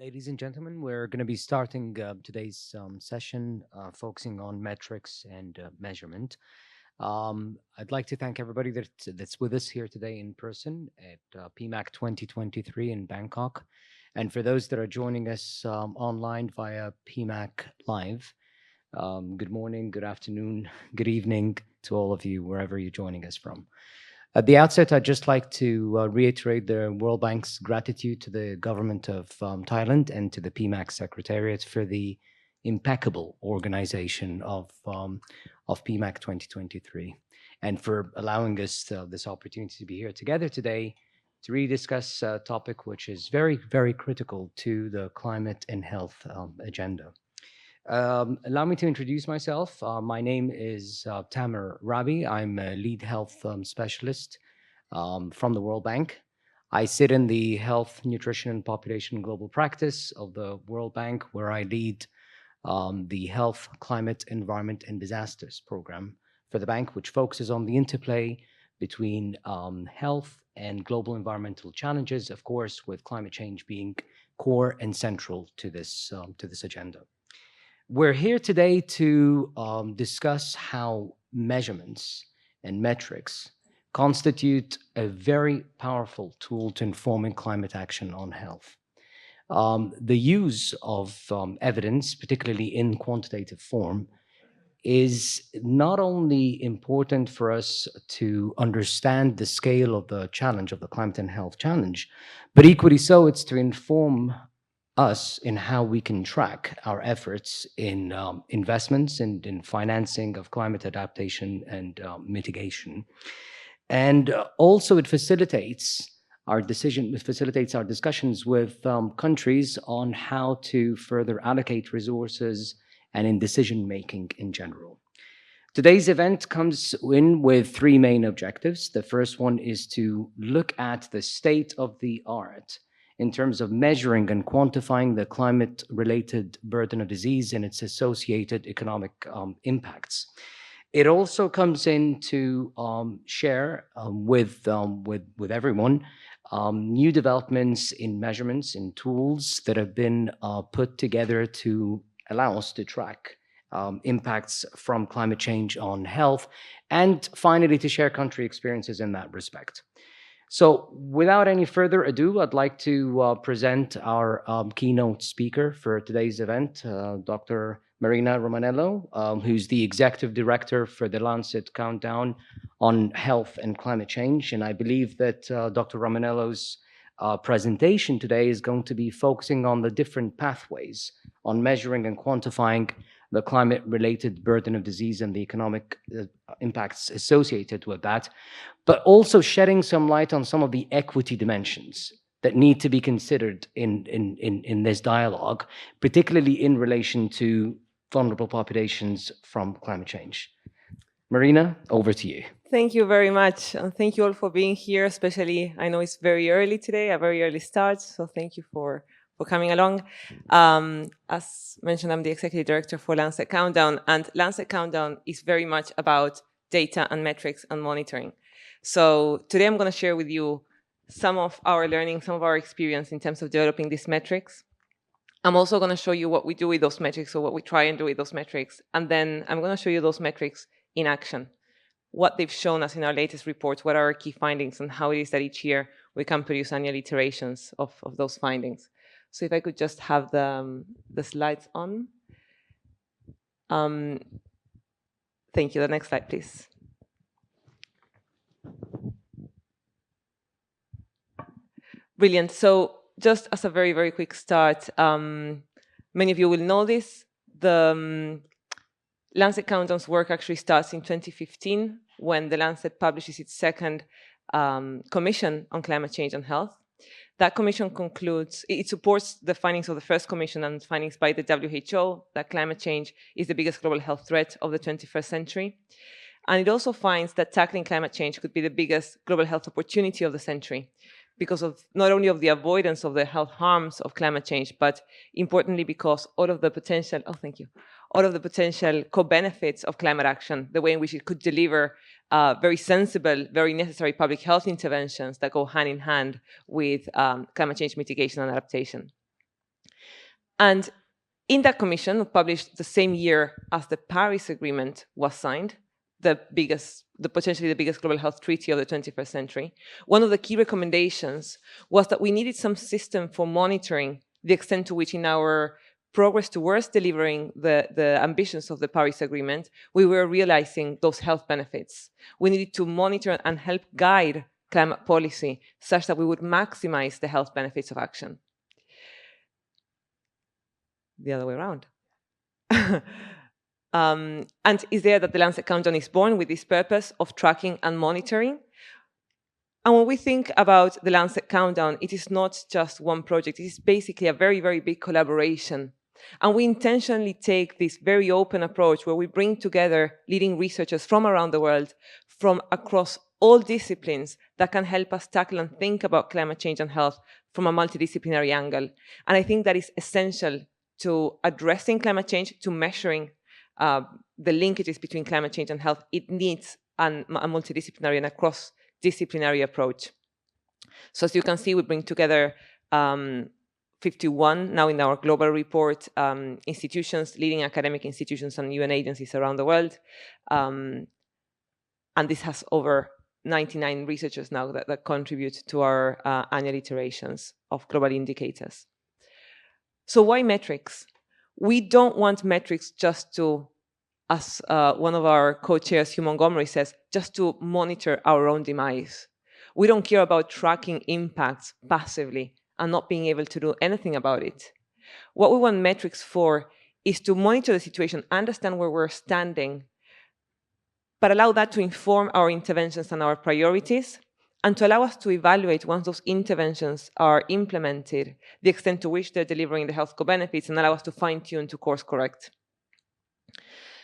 Ladies and gentlemen, we're going to be starting today's session focusing on metrics and measurement. I'd like to thank everybody that's with us here today in person at PMAC 2023 in Bangkok. And for those that are joining us online via PMAC Live, good morning, good afternoon, good evening to all of you, wherever you're joining us from. At the outset, I'd just like to reiterate the World Bank's gratitude to the government of Thailand and to the PMAC Secretariat for the impeccable organization of PMAC 2023 and for allowing us this opportunity to be here together today to really discuss a topic which is very, very critical to the climate and health agenda. Allow me to introduce myself. My name is Tamer Rabi. I'm a lead health specialist from the World Bank. I sit in the Health, Nutrition, and Population Global Practice of the World Bank, where I lead the Health, Climate, Environment, and Disasters program for the bank, which focuses on the interplay between health and global environmental challenges, of course, with climate change being core and central to this agenda. We're here today to discuss how measurements and metrics constitute a very powerful tool to informing climate action on health. The use of evidence, particularly in quantitative form, is not only important for us to understand the scale of the challenge, of the climate and health challenge, but equally so, it's to inform us in how we can track our efforts in investments and in financing of climate adaptation and mitigation. And also it facilitates it facilitates our discussions with countries on how to further allocate resources and in decision making in general. Today's event comes in with three main objectives. The first one is to look at the state of the art in terms of measuring and quantifying the climate-related burden of disease and its associated economic impacts. It also comes in to share with everyone new developments in measurements and tools that have been put together to allow us to track impacts from climate change on health, and finally to share country experiences in that respect. So without any further ado, I'd like to present our keynote speaker for today's event, Dr. Marina Romanello, who's the Executive Director for the Lancet Countdown on Health and Climate Change. And I believe that Dr. Romanello's presentation today is going to be focusing on the different pathways on measuring and quantifying the climate-related burden of disease and the economic impacts associated with that, but also shedding some light on some of the equity dimensions that need to be considered in this dialogue, particularly in relation to vulnerable populations from climate change. Marina, over to you. Thank you very much. And thank you all for being here, especially, I know it's very early today, a very early start, so thank you for coming along. As mentioned, I'm the Executive Director for Lancet Countdown, and Lancet Countdown is very much about data and metrics and monitoring. So today I'm going to share with you some of our learning, some of our experience in terms of developing these metrics. I'm also going to show you what we do with those metrics, or what we try and do with those metrics. And then I'm going to show you those metrics in action, what they've shown us in our latest reports, what are our key findings, and how it is that each year we can produce annual iterations of those findings. So if I could just have the slides on. Thank you. The next slide, please. Brilliant. So just as a very, very quick start, many of you will know this. The Lancet Countdown's work actually starts in 2015 when the Lancet publishes its second commission on climate change and health. That commission concludes, it supports the findings of the first commission and findings by the WHO that climate change is the biggest global health threat of the 21st century. And it also finds that tackling climate change could be the biggest global health opportunity of the century because of not only of the avoidance of the health harms of climate change, but importantly because all of the potential, all of the potential co-benefits of climate action, the way in which it could deliver very sensible, very necessary public health interventions that go hand in hand with climate change mitigation and adaptation. And in that commission, published the same year as the Paris Agreement was signed, potentially the biggest global health treaty of the 21st century, one of the key recommendations was that we needed some system for monitoring the extent to which in our progress towards delivering the ambitions of the Paris Agreement, we were realizing those health benefits. We needed to monitor and help guide climate policy such that we would maximize the health benefits of action. The other way around. And it's there that the Lancet Countdown is born with this purpose of tracking and monitoring. And when we think about the Lancet Countdown, it is not just one project. It is basically a very, very big collaboration. And we intentionally take this very open approach where we bring together leading researchers from around the world, from across all disciplines that can help us tackle and think about climate change and health from a multidisciplinary angle. And I think that is essential to addressing climate change, to measuring the linkages between climate change and health. It needs a multidisciplinary and a cross-disciplinary approach. So as you can see, we bring together 51 now in our global report, institutions, leading academic institutions and UN agencies around the world. And this has over 99 researchers now that contribute to our annual iterations of global indicators. So why metrics? We don't want metrics just to, as one of our co-chairs, Hugh Montgomery, says, just to monitor our own demise. We don't care about tracking impacts passively and not being able to do anything about it. What we want metrics for is to monitor the situation, understand where we're standing, but allow that to inform our interventions and our priorities, and to allow us to evaluate, once those interventions are implemented, the extent to which they're delivering the health co-benefits, and allow us to fine-tune, to course correct.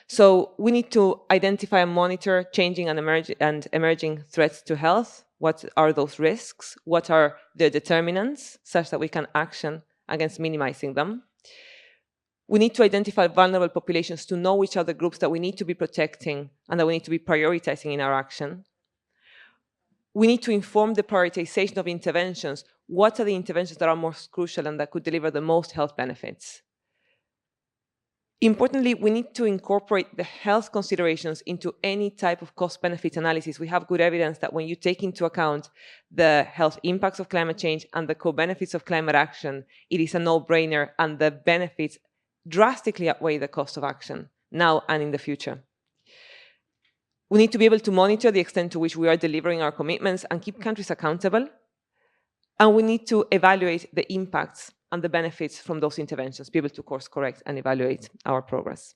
So we need to identify and monitor changing and emerging threats to health. What are those risks? What are the determinants, such that we can action against minimizing them? We need to identify vulnerable populations to know which are the groups that we need to be protecting and that we need to be prioritizing in our action. We need to inform the prioritization of interventions. What are the interventions that are most crucial and that could deliver the most health benefits? Importantly, we need to incorporate the health considerations into any type of cost-benefit analysis. We have good evidence that when you take into account the health impacts of climate change and the co-benefits of climate action, it is a no-brainer, and the benefits drastically outweigh the cost of action now and in the future. We need to be able to monitor the extent to which we are delivering our commitments and keep countries accountable. And we need to evaluate the impacts and the benefits from those interventions, be able to course correct and evaluate our progress.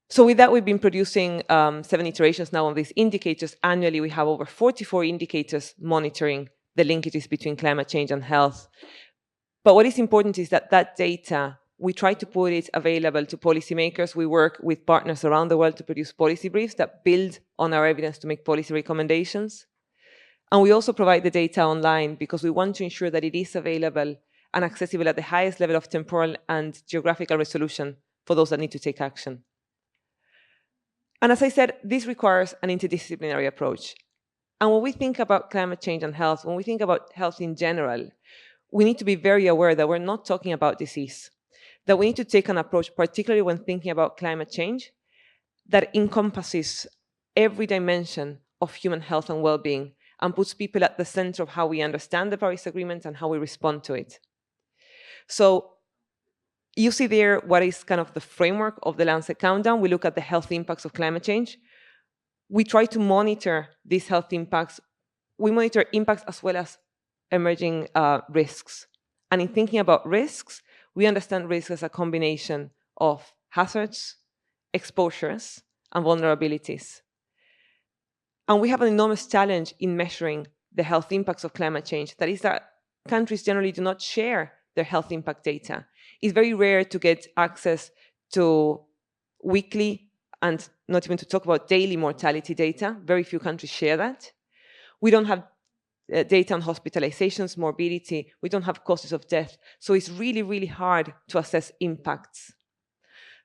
So with that, we've been producing 7 iterations now on these indicators. Annually, we have over 44 indicators monitoring the linkages between climate change and health. But what is important is that that data, we try to put it available to policymakers. We work with partners around the world to produce policy briefs that build on our evidence to make policy recommendations. And we also provide the data online because we want to ensure that it is available and accessible at the highest level of temporal and geographical resolution for those that need to take action. And as I said, this requires an interdisciplinary approach. And when we think about climate change and health, when we think about health in general, we need to be very aware that we're not talking about disease, that we need to take an approach, particularly when thinking about climate change, that encompasses every dimension of human health and well-being and puts people at the center of how we understand the Paris Agreement and how we respond to it. So you see there what is kind of the framework of the Lancet Countdown. We look at the health impacts of climate change. We try to monitor these health impacts. We monitor impacts as well as emerging risks. And in thinking about risks, we understand risks as a combination of hazards, exposures, and vulnerabilities. And we have an enormous challenge in measuring the health impacts of climate change. That is that countries generally do not share their health impact data. It's very rare to get access to weekly and not even to talk about daily mortality data. Very few countries share that. We don't have data on hospitalizations, morbidity. We don't have causes of death. So it's really, really hard to assess impacts.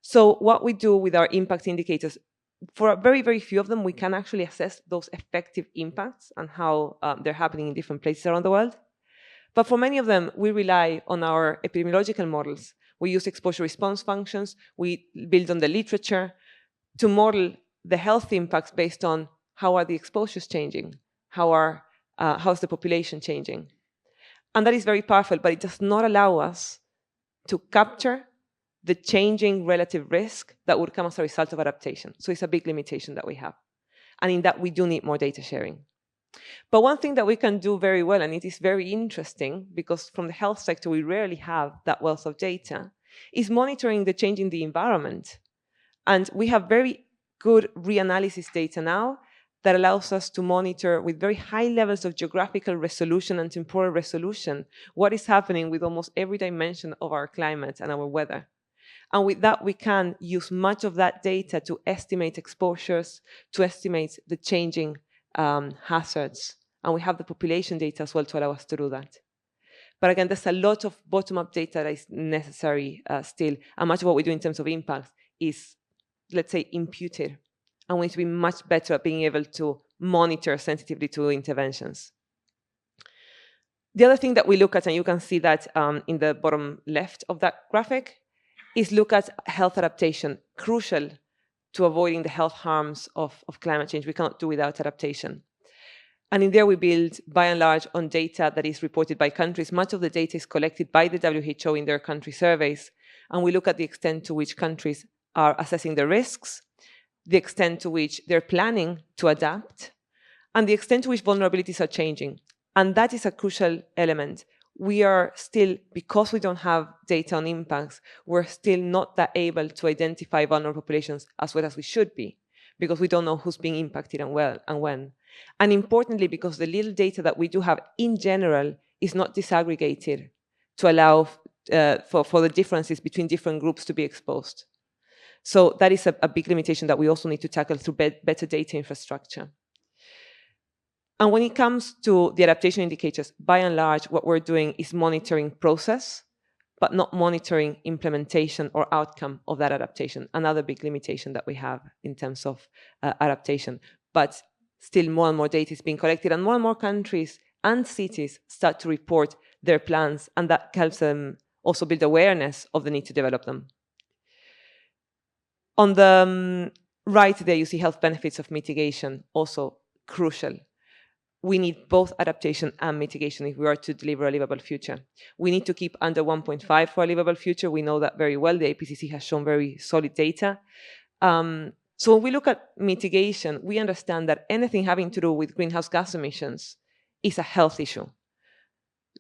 So what we do with our impact indicators, for very, very few of them, we can actually assess those effective impacts and how they're happening in different places around the world. But for many of them, we rely on our epidemiological models. We use exposure response functions. We build on the literature to model the health impacts based on how are the exposures changing, how's the population changing. And that is very powerful, but it does not allow us to capture the changing relative risk that would come as a result of adaptation. So it's a big limitation that we have. And in that, we do need more data sharing. But one thing that we can do very well, and it is very interesting because from the health sector, we rarely have that wealth of data, is monitoring the change in the environment. And we have very good reanalysis data now that allows us to monitor with very high levels of geographical resolution and temporal resolution what is happening with almost every dimension of our climate and our weather. And with that, we can use much of that data to estimate exposures, to estimate the changing hazards. And we have the population data as well to allow us to do that. But again, there's a lot of bottom-up data that is necessary still. And much of what we do in terms of impact is, let's say, imputed. And we need to be much better at being able to monitor sensitively to interventions. The other thing that we look at, and you can see that in the bottom left of that graphic, is look at health adaptation, crucial to avoiding the health harms of climate change. We cannot do without adaptation. And in there, we build, by and large, on data that is reported by countries. Much of the data is collected by the WHO in their country surveys. And we look at the extent to which countries are assessing the risks, the extent to which they're planning to adapt, and the extent to which vulnerabilities are changing. And that is a crucial element. We are still, because we don't have data on impacts, we're still not that able to identify vulnerable populations as well as we should be, because we don't know who's being impacted and when. And importantly, because the little data that we do have in general is not disaggregated to allow for the differences between different groups to be exposed. So that is a big limitation that we also need to tackle through better data infrastructure. And when it comes to the adaptation indicators, by and large, what we're doing is monitoring process, but not monitoring implementation or outcome of that adaptation. Another big limitation that we have in terms of adaptation. But still more and more data is being collected, and more countries and cities start to report their plans, and that helps them also build awareness of the need to develop them. On the right there, you see health benefits of mitigation, also crucial. We need both adaptation and mitigation if we are to deliver a livable future. We need to keep under 1.5 for a livable future. We know that very well. The IPCC has shown very solid data. So when we look at mitigation, we understand that anything having to do with greenhouse gas emissions is a health issue.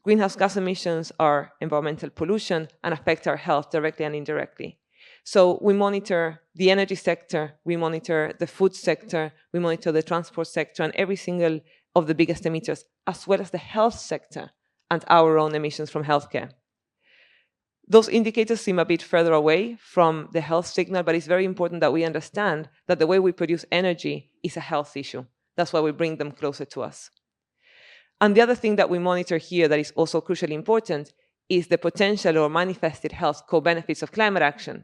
Greenhouse gas emissions are environmental pollution and affect our health directly and indirectly. So we monitor the energy sector, we monitor the food sector, we monitor the transport sector, and every single of the biggest emitters, as well as the health sector and our own emissions from healthcare. Those indicators seem a bit further away from the health signal, but it's very important that we understand that the way we produce energy is a health issue. That's why we bring them closer to us. And the other thing that we monitor here that is also crucially important is the potential or manifested health co-benefits of climate action.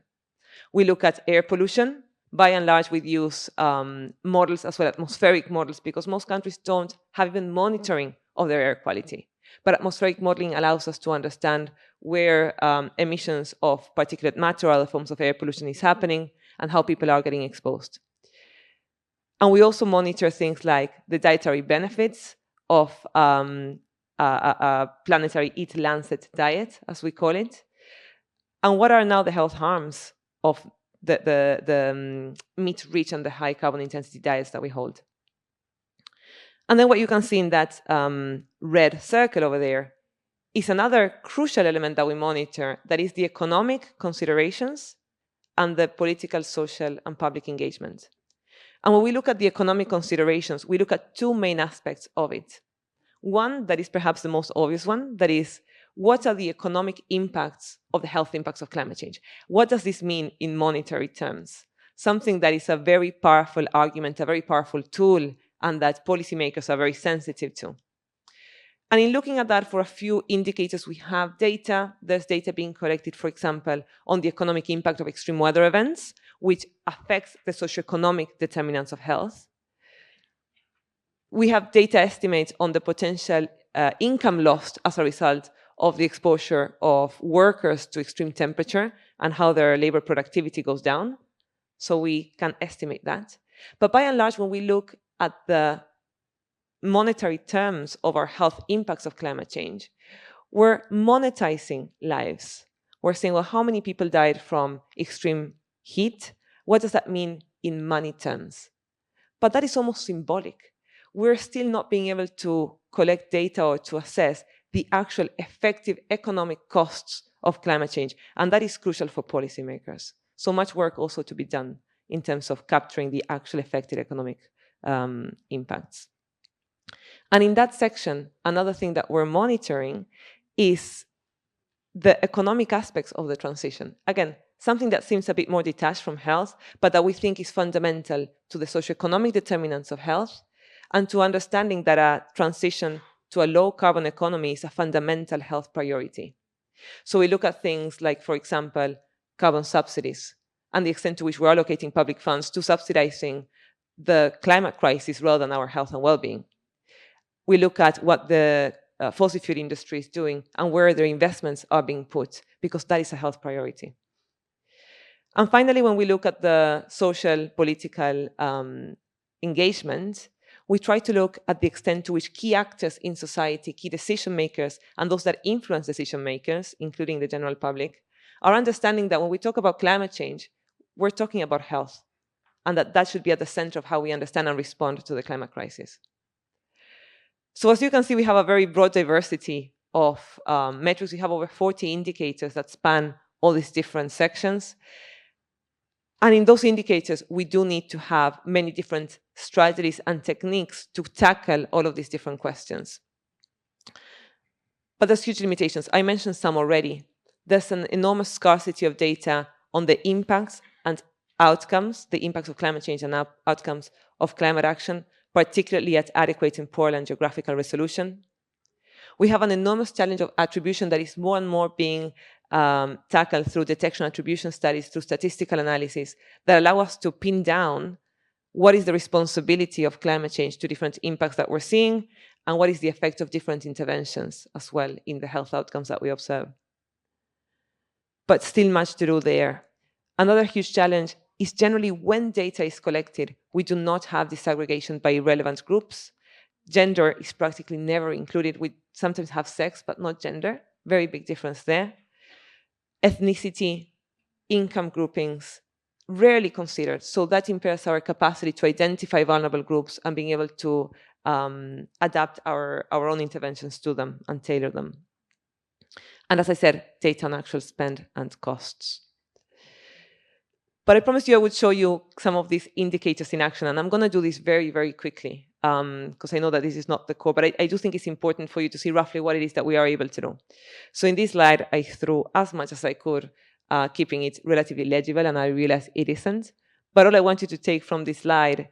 We look at air pollution. By and large, we use models as well, atmospheric models, because most countries don't have even monitoring of their air quality. But atmospheric modeling allows us to understand where emissions of particulate matter or other forms of air pollution is happening and how people are getting exposed. And we also monitor things like the dietary benefits of a planetary Eat Lancet diet, as we call it. And what are now the health harms of the meat-rich and the high carbon intensity diets that we hold. And then what you can see in that red circle over there is another crucial element that we monitor, that is the economic considerations and the political, social, and public engagement. And when we look at the economic considerations, we look at two main aspects of it. One that is perhaps the most obvious one, that is, what are the economic impacts of the health impacts of climate change? What does this mean in monetary terms? Something that is a very powerful argument, a very powerful tool, and that policymakers are very sensitive to. And in looking at that, for a few indicators, we have data. There's data being collected, for example, on the economic impact of extreme weather events, which affects the socioeconomic determinants of health. We have data estimates on the potential income lost as a result of the exposure of workers to extreme temperature and how their labor productivity goes down. So we can estimate that. But by and large, when we look at the monetary terms of our health impacts of climate change, we're monetizing lives. We're saying, well, how many people died from extreme heat? What does that mean in money terms? But that is almost symbolic. We're still not being able to collect data or to assess the actual effective economic costs of climate change. And that is crucial for policymakers. So much work also to be done in terms of capturing the actual effective economic impacts. And in that section, another thing that we're monitoring is the economic aspects of the transition. Again, something that seems a bit more detached from health, but that we think is fundamental to the socioeconomic determinants of health and to understanding that a transition to a low carbon economy is a fundamental health priority. So we look at things like, for example, carbon subsidies and the extent to which we're allocating public funds to subsidizing the climate crisis rather than our health and well-being. We look at what the fossil fuel industry is doing and where their investments are being put, because that is a health priority. And finally, when we look at the social, political engagement, we try to look at the extent to which key actors in society, key decision makers, and those that influence decision makers, including the general public, are understanding that when we talk about climate change, we're talking about health, and that should be at the center of how we understand and respond to the climate crisis. So as you can see, we have a very broad diversity of metrics. We have over 40 indicators that span all these different sections. And in those indicators, we do need to have many different strategies and techniques to tackle all of these different questions. But there's huge limitations. I mentioned some already. There's an enormous scarcity of data on the impacts and outcomes, the impacts of climate change and outcomes of climate action, particularly at adequate temporal and geographical resolution. We have an enormous challenge of attribution that is more and more being tackled through detection attribution studies, through statistical analysis that allow us to pin down what is the responsibility of climate change to different impacts that we're seeing, and what is the effect of different interventions as well in the health outcomes that we observe. But still much to do there. Another huge challenge is generally when data is collected, we do not have disaggregation by relevant groups. Gender is practically never included. We sometimes have sex, but not gender. Very big difference there. Ethnicity, income groupings, rarely considered. So that impairs our capacity to identify vulnerable groups and being able to adapt our own interventions to them and tailor them. And as I said, data on actual spend and costs. But I promised you I would show you some of these indicators in action. And I'm going to do this very, very quickly because I know that this is not the core, but I do think it's important for you to see roughly what it is that we are able to do. So in this slide, I threw as much as I could, keeping it relatively legible, and I realized it isn't. But all I want you to take from this slide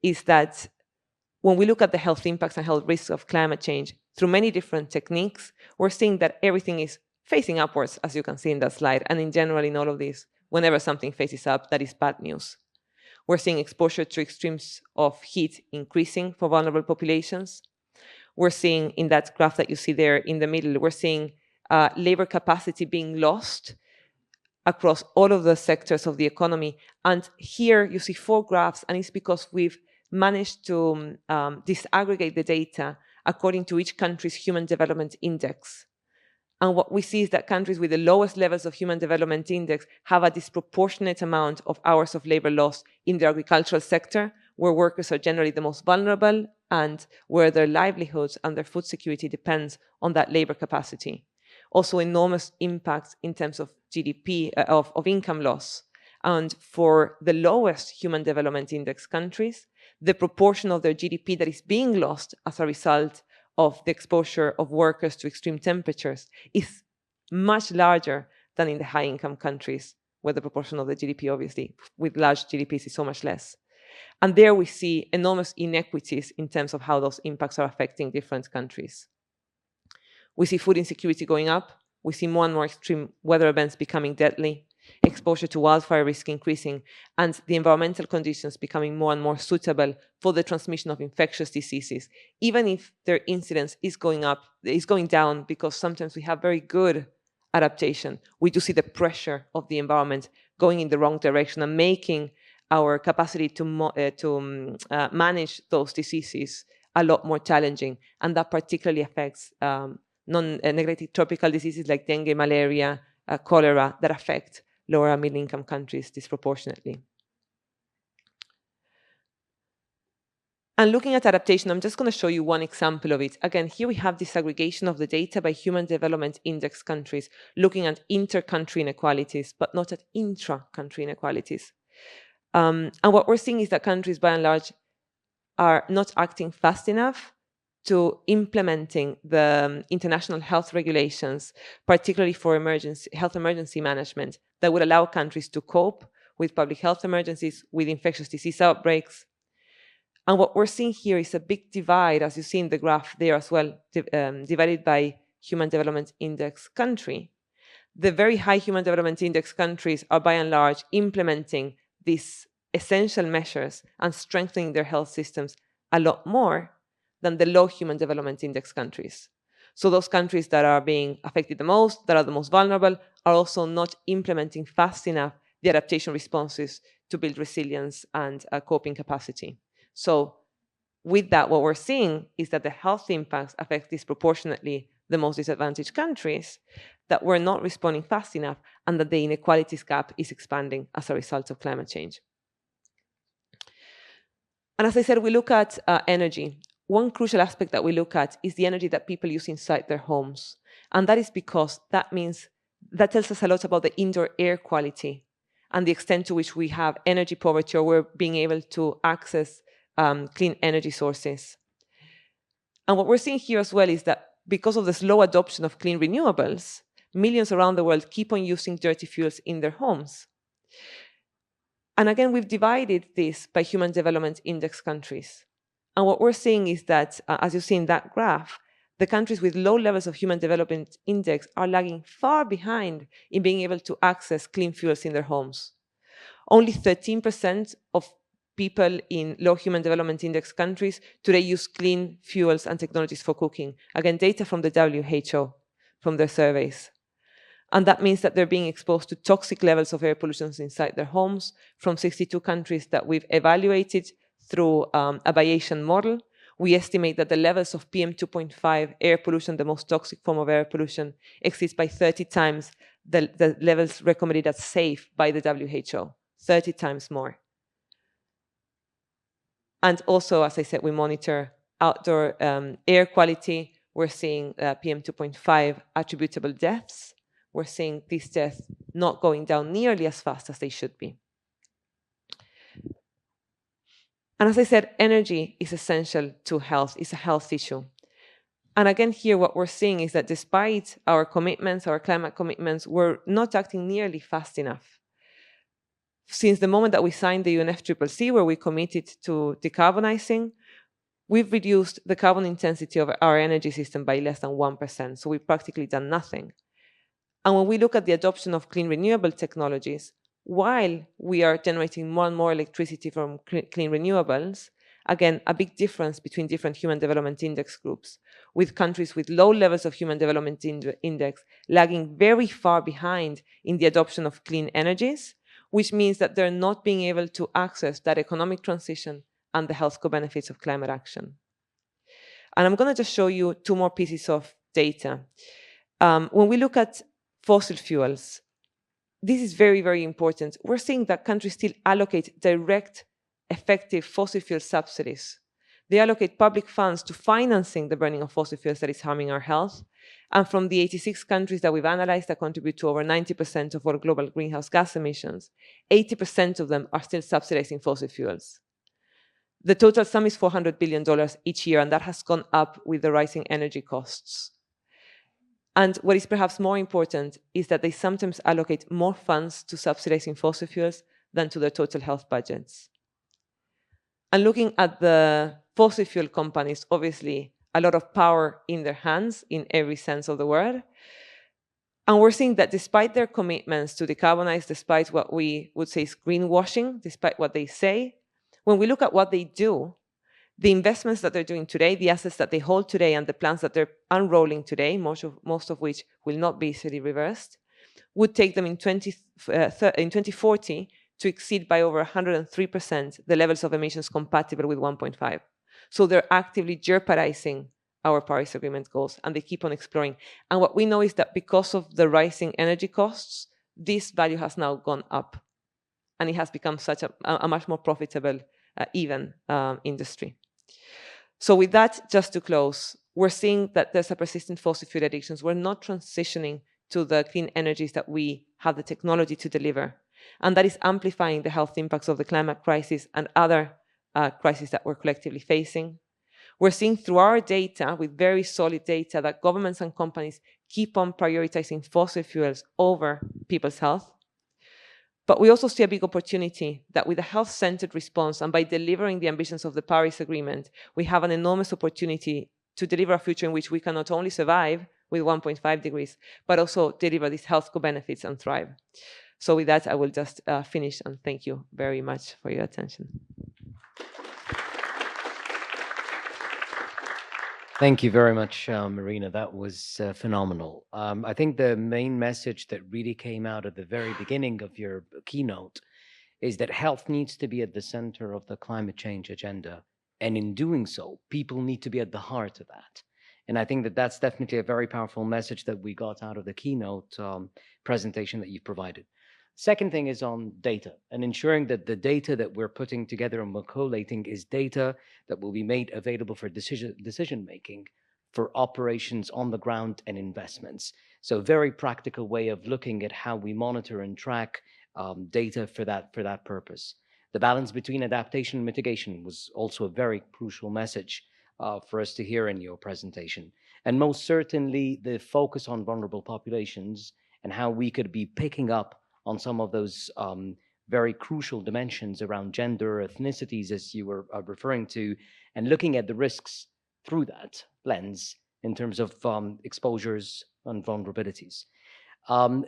is that when we look at the health impacts and health risks of climate change through many different techniques, we're seeing that everything is facing upwards, as you can see in that slide. And in general, in all of this, whenever something faces up, that is bad news. We're seeing exposure to extremes of heat increasing for vulnerable populations. We're seeing in that graph that you see there in the middle, we're seeing labor capacity being lost across all of the sectors of the economy. And here you see 4 graphs, and it's because we've managed to disaggregate the data according to each country's Human Development Index. And what we see is that countries with the lowest levels of Human Development Index have a disproportionate amount of hours of labor lost in the agricultural sector, where workers are generally the most vulnerable and where their livelihoods and their food security depends on that labor capacity. Also enormous impacts in terms of GDP, of income loss. And for the lowest Human Development Index countries, the proportion of their GDP that is being lost as a result of the exposure of workers to extreme temperatures is much larger than in the high-income countries, where the proportion of the GDP, obviously, with large GDPs is so much less. And there we see enormous inequities in terms of how those impacts are affecting different countries. We see food insecurity going up. We see more and more extreme weather events becoming deadly. exposure to wildfire risk increasing, and the environmental conditions becoming more and more suitable for the transmission of infectious diseases, even if their incidence is going down, because sometimes we have very good adaptation. We do see the pressure of the environment going in the wrong direction and making our capacity to manage those diseases a lot more challenging, and that particularly affects non-neglected tropical diseases like dengue, malaria, cholera, that affect lower and middle-income countries disproportionately. And looking at adaptation, I'm just going to show you one example of it. Again, here we have disaggregation of the data by Human Development Index countries, looking at inter-country inequalities, but not at intra-country inequalities. And what we're seeing is that countries, by and large, are not acting fast enough to implementing the international health regulations, particularly for health emergency management, that would allow countries to cope with public health emergencies, with infectious disease outbreaks. And what we're seeing here is a big divide, as you see in the graph there as well, divided by Human Development Index country. The very high Human Development Index countries are by and large implementing these essential measures and strengthening their health systems a lot more than the low Human Development Index countries. So those countries that are being affected the most, that are the most vulnerable, are also not implementing fast enough the adaptation responses to build resilience and coping capacity. So with that, what we're seeing is that the health impacts affect disproportionately the most disadvantaged countries, that we're not responding fast enough, and that the inequalities gap is expanding as a result of climate change. And as I said, we look at energy. One crucial aspect that we look at is the energy that people use inside their homes. And that is because that tells us a lot about the indoor air quality and the extent to which we have energy poverty, or we're being able to access clean energy sources. And what we're seeing here as well is that because of the slow adoption of clean renewables, millions around the world keep on using dirty fuels in their homes. And again, we've divided this by Human Development Index countries. And what we're seeing is that, as you see in that graph, the countries with low levels of Human Development Index are lagging far behind in being able to access clean fuels in their homes. Only 13% of people in low Human Development Index countries today use clean fuels and technologies for cooking. Again, data from the WHO, from their surveys. And that means that they're being exposed to toxic levels of air pollution inside their homes. From 62 countries that we've evaluated through a Bayesian model, we estimate that the levels of PM2.5 air pollution, the most toxic form of air pollution, exceeds by 30 times the levels recommended as safe by the WHO, 30 times more. And also, as I said, we monitor outdoor air quality. We're seeing PM2.5 attributable deaths. We're seeing these deaths not going down nearly as fast as they should be. And as I said, energy is essential to health. It's a health issue. And again, here, what we're seeing is that despite our commitments, our climate commitments, we're not acting nearly fast enough. Since the moment that we signed the UNFCCC, where we committed to decarbonizing, we've reduced the carbon intensity of our energy system by less than 1%. So we've practically done nothing. And when we look at the adoption of clean renewable technologies, while we are generating more and more electricity from clean renewables, again, a big difference between different Human Development Index groups, with countries with low levels of Human Development Index lagging very far behind in the adoption of clean energies, which means that they're not being able to access that economic transition and the health co-benefits of climate action. And I'm going to just show you two more pieces of data. When we look at fossil fuels, this is very, very important. We're seeing that countries still allocate direct, effective fossil fuel subsidies. They allocate public funds to financing the burning of fossil fuels that is harming our health. And from the 86 countries that we've analyzed that contribute to over 90% of our global greenhouse gas emissions, 80% of them are still subsidizing fossil fuels. The total sum is $400 billion each year, and that has gone up with the rising energy costs. And what is perhaps more important is that they sometimes allocate more funds to subsidizing fossil fuels than to their total health budgets. And looking at the fossil fuel companies, obviously, a lot of power in their hands in every sense of the word. And we're seeing that despite their commitments to decarbonize, despite what we would say is greenwashing, despite what they say, when we look at what they do, the investments that they're doing today, the assets that they hold today, and the plans that they're unrolling today, most of which will not be easily reversed, would take them in 2040 to exceed by over 103% the levels of emissions compatible with 1.5. So they're actively jeopardizing our Paris Agreement goals, and they keep on exploring. And what we know is that because of the rising energy costs, this value has now gone up, and it has become such a much more profitable industry. So with that, just to close, we're seeing that there's a persistent fossil fuel addictions. We're not transitioning to the clean energies that we have the technology to deliver. And that is amplifying the health impacts of the climate crisis and other crises that we're collectively facing. We're seeing through our data, with very solid data, that governments and companies keep on prioritizing fossil fuels over people's health. But we also see a big opportunity that with a health-centered response and by delivering the ambitions of the Paris Agreement, we have an enormous opportunity to deliver a future in which we can not only survive with 1.5 degrees, but also deliver these health co-benefits and thrive. So with that, I will just finish, and thank you very much for your attention. Thank you very much, Marina. That was phenomenal. I think the main message that really came out at the very beginning of your keynote is that health needs to be at the center of the climate change agenda. And in doing so, people need to be at the heart of that. And I think that that's definitely a very powerful message that we got out of the keynote presentation that you provided. Second thing is on data and ensuring that the data that we're putting together and we're collating is data that will be made available for decision making for operations on the ground and investments. So very practical way of looking at how we monitor and track data for that purpose. The balance between adaptation and mitigation was also a very crucial message for us to hear in your presentation. And most certainly the focus on vulnerable populations and how we could be picking up on some of those very crucial dimensions around gender, ethnicities, as you were referring to, and looking at the risks through that lens in terms of exposures and vulnerabilities.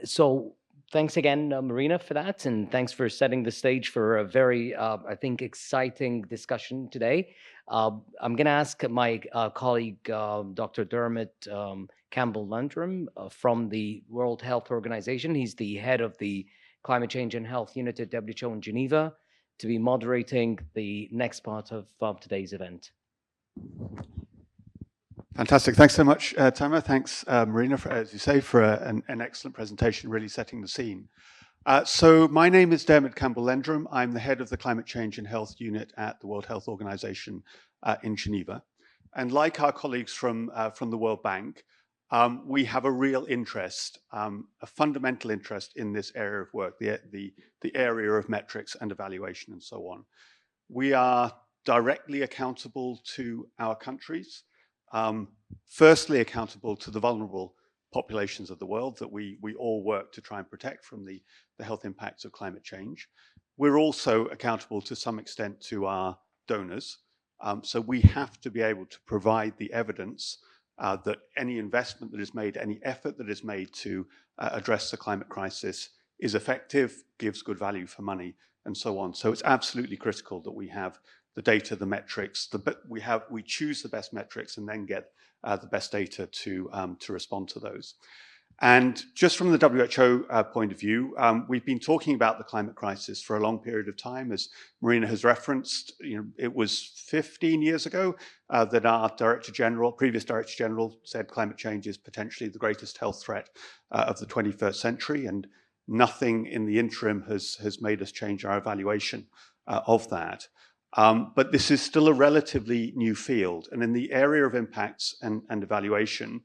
So thanks again, Marina, for that, and thanks for setting the stage for a very, I think, exciting discussion today. I'm going to ask my colleague, Dr. Dermot Campbell-Landrum from the World Health Organization. He's the head of the Climate Change and Health Unit at WHO in Geneva, to be moderating the next part of today's event. Fantastic. Thanks so much, Tamer. Thanks, Marina, for, as you say, for an excellent presentation, really setting the scene. So my name is Dermot Campbell-Landrum. I'm the head of the Climate Change and Health Unit at the World Health Organization in Geneva. And like our colleagues from the World Bank, we have a real interest, a fundamental interest in this area of work, the area of metrics and evaluation and so on. We are directly accountable to our countries, firstly accountable to the vulnerable populations of the world that we all work to try and protect from the health impacts of climate change. We're also accountable to some extent to our donors. So we have to be able to provide the evidence that any investment that is made, any effort that is made to address the climate crisis is effective, gives good value for money, and so on. So it's absolutely critical that we have the data, the metrics, we choose the best metrics and then get the best data to respond to those. And just from the WHO point of view, we've been talking about the climate crisis for a long period of time. As Marina has referenced, it was 15 years ago that our previous Director General said climate change is potentially the greatest health threat of the 21st century, and nothing in the interim has made us change our evaluation of that. But this is still a relatively new field, and in the area of impacts and evaluation,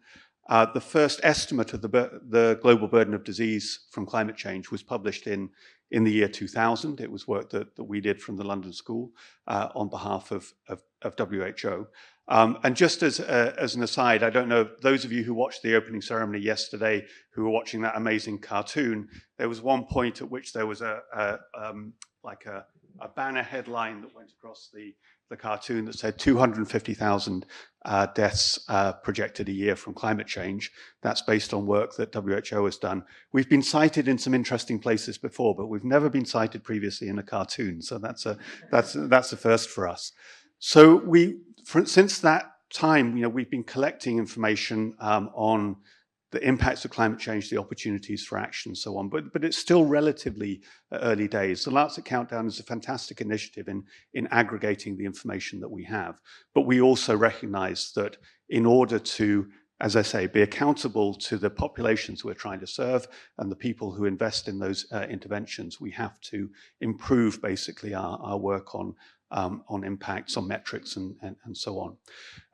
the first estimate of the global burden of disease from climate change was published in the year 2000. It was work that we did from the London School on behalf of WHO. And just as an aside, I don't know, those of you who watched the opening ceremony yesterday, who were watching that amazing cartoon, there was one point at which there was like a banner headline that went across the the cartoon that said 250,000 deaths projected a year from climate change. That's based on work that WHO has done. We've been cited in some interesting places before, but we've never been cited previously in a cartoon. So that's a first for us. So since that time, we've been collecting information on the impacts of climate change, the opportunities for action, and so on. But it's still relatively early days. The Lancet Countdown is a fantastic initiative in aggregating the information that we have. But we also recognize that in order to, as I say, be accountable to the populations we're trying to serve and the people who invest in those interventions, we have to improve basically our work on impacts, on metrics, and so on.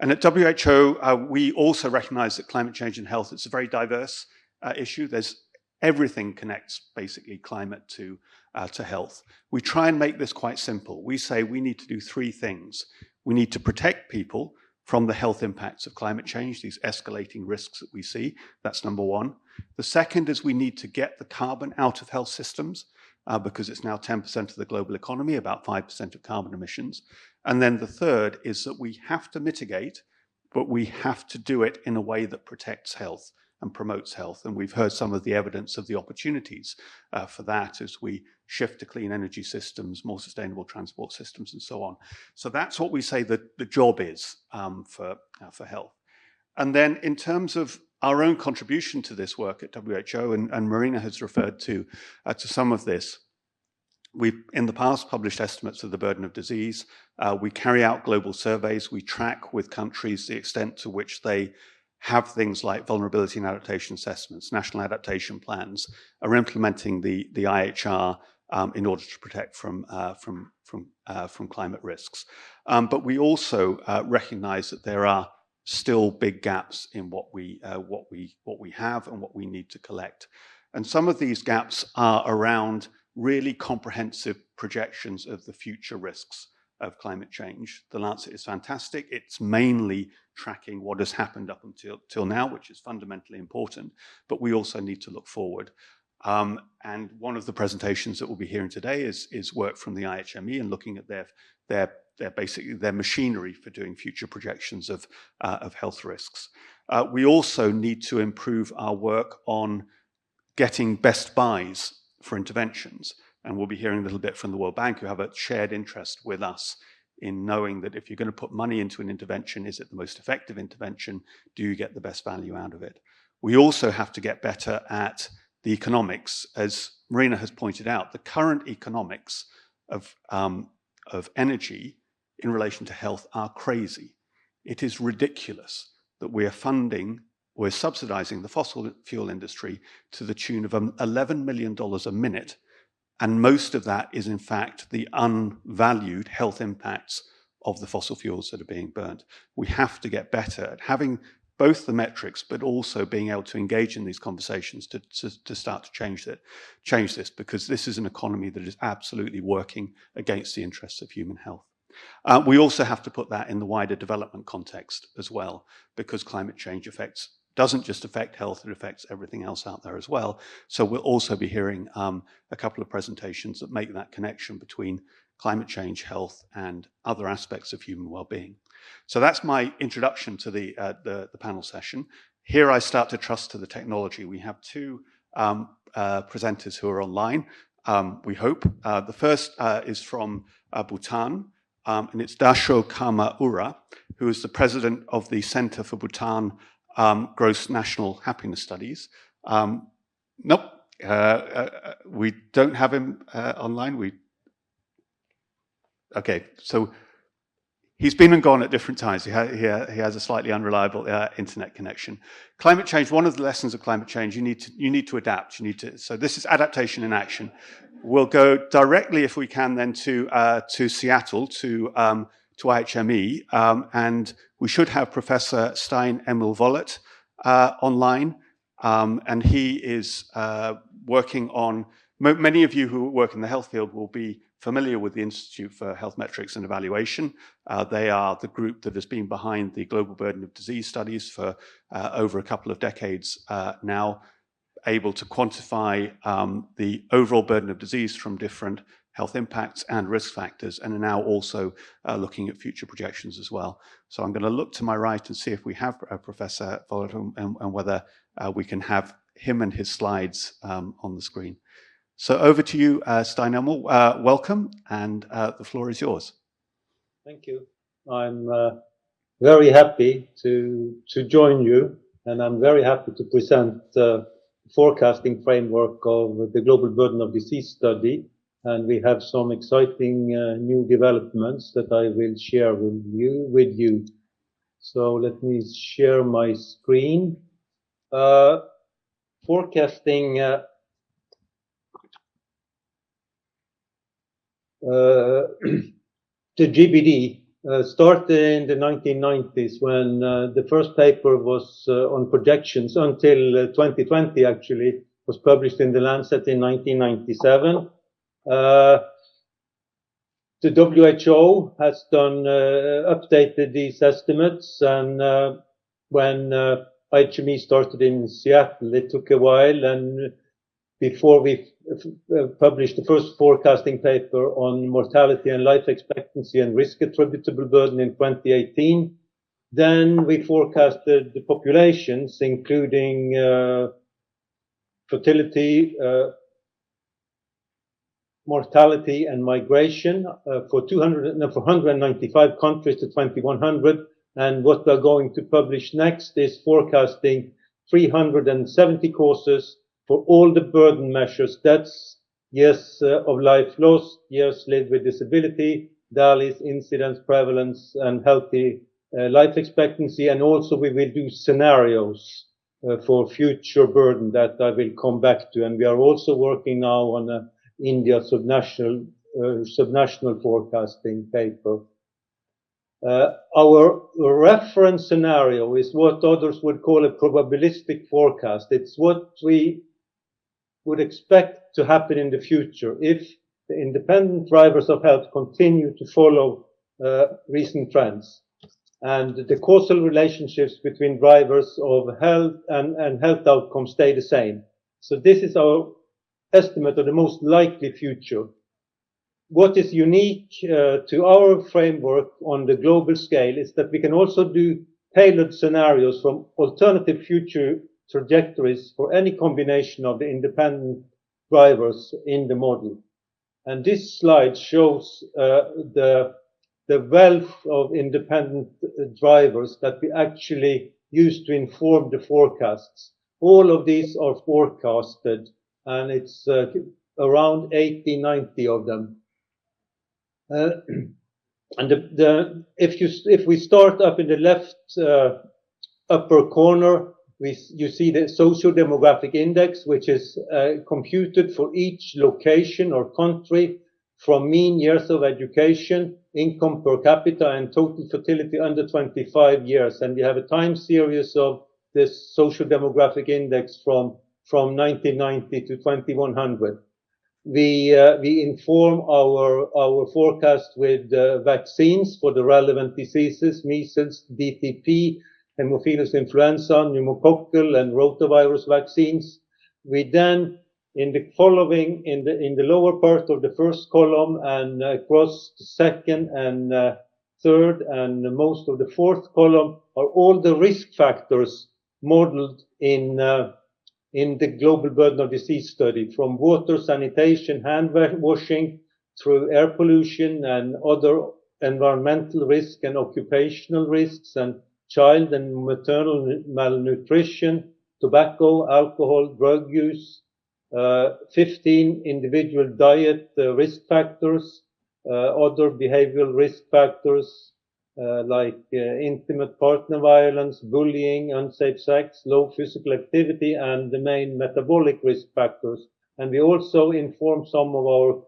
And at WHO, we also recognize that climate change and health, it's a very diverse issue. Everything connects basically climate to health. We try and make this quite simple. We say we need to do three things. We need to protect people from the health impacts of climate change, these escalating risks that we see. That's number one. The second is we need to get the carbon out of health systems, because it's now 10% of the global economy, about 5% of carbon emissions. And then the third is that we have to mitigate, but we have to do it in a way that protects health and promotes health. And we've heard some of the evidence of the opportunities for that as we shift to clean energy systems, more sustainable transport systems, and so on. So that's what we say that the job is for health. And then in terms of our own contribution to this work at WHO, and Marina has referred to some of this, we've in the past published estimates of the burden of disease. We carry out global surveys. We track with countries the extent to which they have things like vulnerability and adaptation assessments, national adaptation plans, are implementing the IHR in order to protect from climate risks. But we also recognize that there are still big gaps in what we have and what we need to collect. And some of these gaps are around really comprehensive projections of the future risks of climate change. The Lancet is fantastic. It's mainly tracking what has happened up until now, which is fundamentally important, but we also need to look forward. And one of the presentations that we'll be hearing today is work from the IHME and looking at their machinery for doing future projections of health risks. We also need to improve our work on getting best buys for interventions. And we'll be hearing a little bit from the World Bank, who have a shared interest with us in knowing that if you're going to put money into an intervention, is it the most effective intervention? Do you get the best value out of it? We also have to get better at the economics. As Marina has pointed out, the current economics of energy in relation to health are crazy. It is ridiculous that we're subsidizing the fossil fuel industry to the tune of $11 million a minute. And most of that is, in fact, the unvalued health impacts of the fossil fuels that are being burnt. We have to get better at having both the metrics, but also being able to engage in these conversations to start to change this, because this is an economy that is absolutely working against the interests of human health. We also have to put that in the wider development context as well, because climate change doesn't just affect health, it affects everything else out there as well. So we'll also be hearing a couple of presentations that make that connection between climate change, health, and other aspects of human well-being. So that's my introduction to the panel session. Here I start to trust to the technology. We have two presenters who are online, we hope. The first is from Bhutan, and it's Dasho Kama Ura, who is the president of the Center for Bhutan Gross National Happiness Studies. Nope, we don't have him online. Okay, so he's been and gone at different times. He has a slightly unreliable internet connection. Climate change, one of the lessons of climate change, you need to adapt. So this is adaptation in action. We'll go directly, if we can, then to Seattle, to IHME, and we should have Professor steinelle Vollet online, and he is working on, many of you who work in the health field will be familiar with the Institute for Health Metrics and Evaluation. They are the group that has been behind the global burden of disease studies for over a couple of decades now, able to quantify the overall burden of disease from different health impacts and risk factors, and are now also looking at future projections as well. So I'm going to look to my right and see if we have Professor Vollert and whether we can have him and his slides on the screen. So over to you, Steinelle. Welcome, and the floor is yours. Thank you. I'm very happy to join you, and I'm very happy to present the forecasting framework of the Global Burden of Disease study. And we have some exciting new developments that I will share with you. So let me share my screen. Forecasting the GBD started in the 1990s when the first paper was on projections until 2020 actually was published in the Lancet in 1997. The WHO has done updated these estimates, and when IHME started in Seattle, it took a while, and before we published the first forecasting paper on mortality and life expectancy and risk attributable burden in 2018. Then we forecasted the populations, including fertility, mortality and migration for 195 countries to 2100. And what we're going to publish next is forecasting 370 causes for all the burden measures. That's years of life lost, years lived with disability, DALYs, incidence, prevalence, and healthy life expectancy. And also we will do scenarios for future burden that I will come back to. And we are also working now on a India subnational forecasting paper. Our reference scenario is what others would call a probabilistic forecast. It's what we would expect to happen in the future if the independent drivers of health continue to follow recent trends. And the causal relationships between drivers of health and health outcomes stay the same. So this is our estimate of the most likely future. What is unique to our framework on the global scale is that we can also do tailored scenarios from alternative future trajectories for any combination of the independent drivers in the model. And this slide shows the wealth of independent drivers that we actually use to inform the forecasts. All of these are forecasted, and it's around 80, 90 of them. And if we start up in the left upper corner, you see the socio-demographic index, which is computed for each location or country from mean years of education, income per capita, and total fertility under 25 years. And we have a time series of this socio-demographic index from 1990 to 2100. We inform our forecast with vaccines for the relevant diseases: measles, DTP, Haemophilus influenza, pneumococcal, and rotavirus vaccines. We then, in the following, in the lower part of the first column and across the second and third and most of the fourth column, are all the risk factors modeled in the Global Burden of Disease study, from water, sanitation, hand washing, through air pollution and other environmental risk and occupational risks, and child and maternal malnutrition, tobacco, alcohol, drug use, 15 individual diet risk factors, other behavioral risk factors, like intimate partner violence, bullying, unsafe sex, low physical activity, and the main metabolic risk factors. And we also inform some of our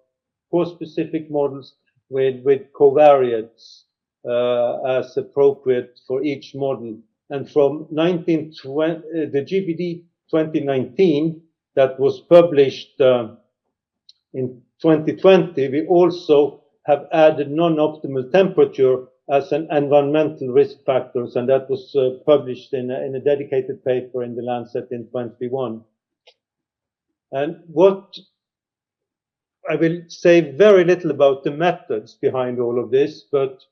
cause-specific models with covariates as appropriate for each model. And from the GBD 2019 that was published in 2020, we also have added non-optimal temperature as an environmental risk factors, and that was published in a dedicated paper in the Lancet in 21. And what I will say very little about the methods behind all of this, but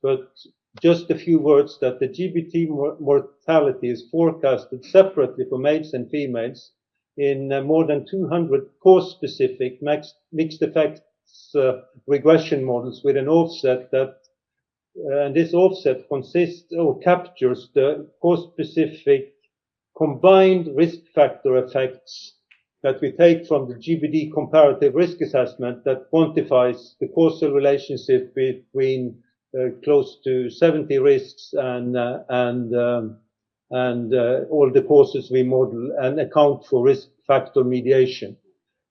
just a few words that the GBT mortality is forecasted separately for males and females in more than 200 cause-specific mixed effects regression models with an offset that, and this offset consists or captures the cause-specific combined risk factor effects that we take from the GBD comparative risk assessment that quantifies the causal relationship between close to 70 risks and all the causes we model and account for risk factor mediation.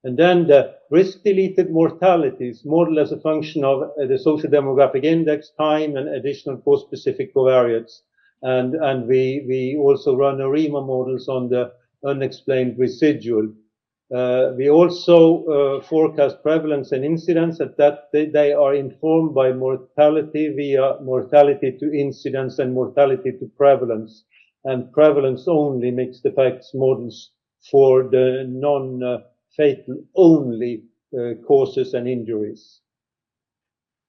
And then the risk-deleted mortalities model as a function of the social demographic index, time, and additional cause-specific covariates. And we also run ARIMA models on the unexplained residual. We also forecast prevalence and incidence at that they are informed by mortality via mortality to incidence and mortality to prevalence, and prevalence only mixed effects models for the non-fatal only causes and injuries.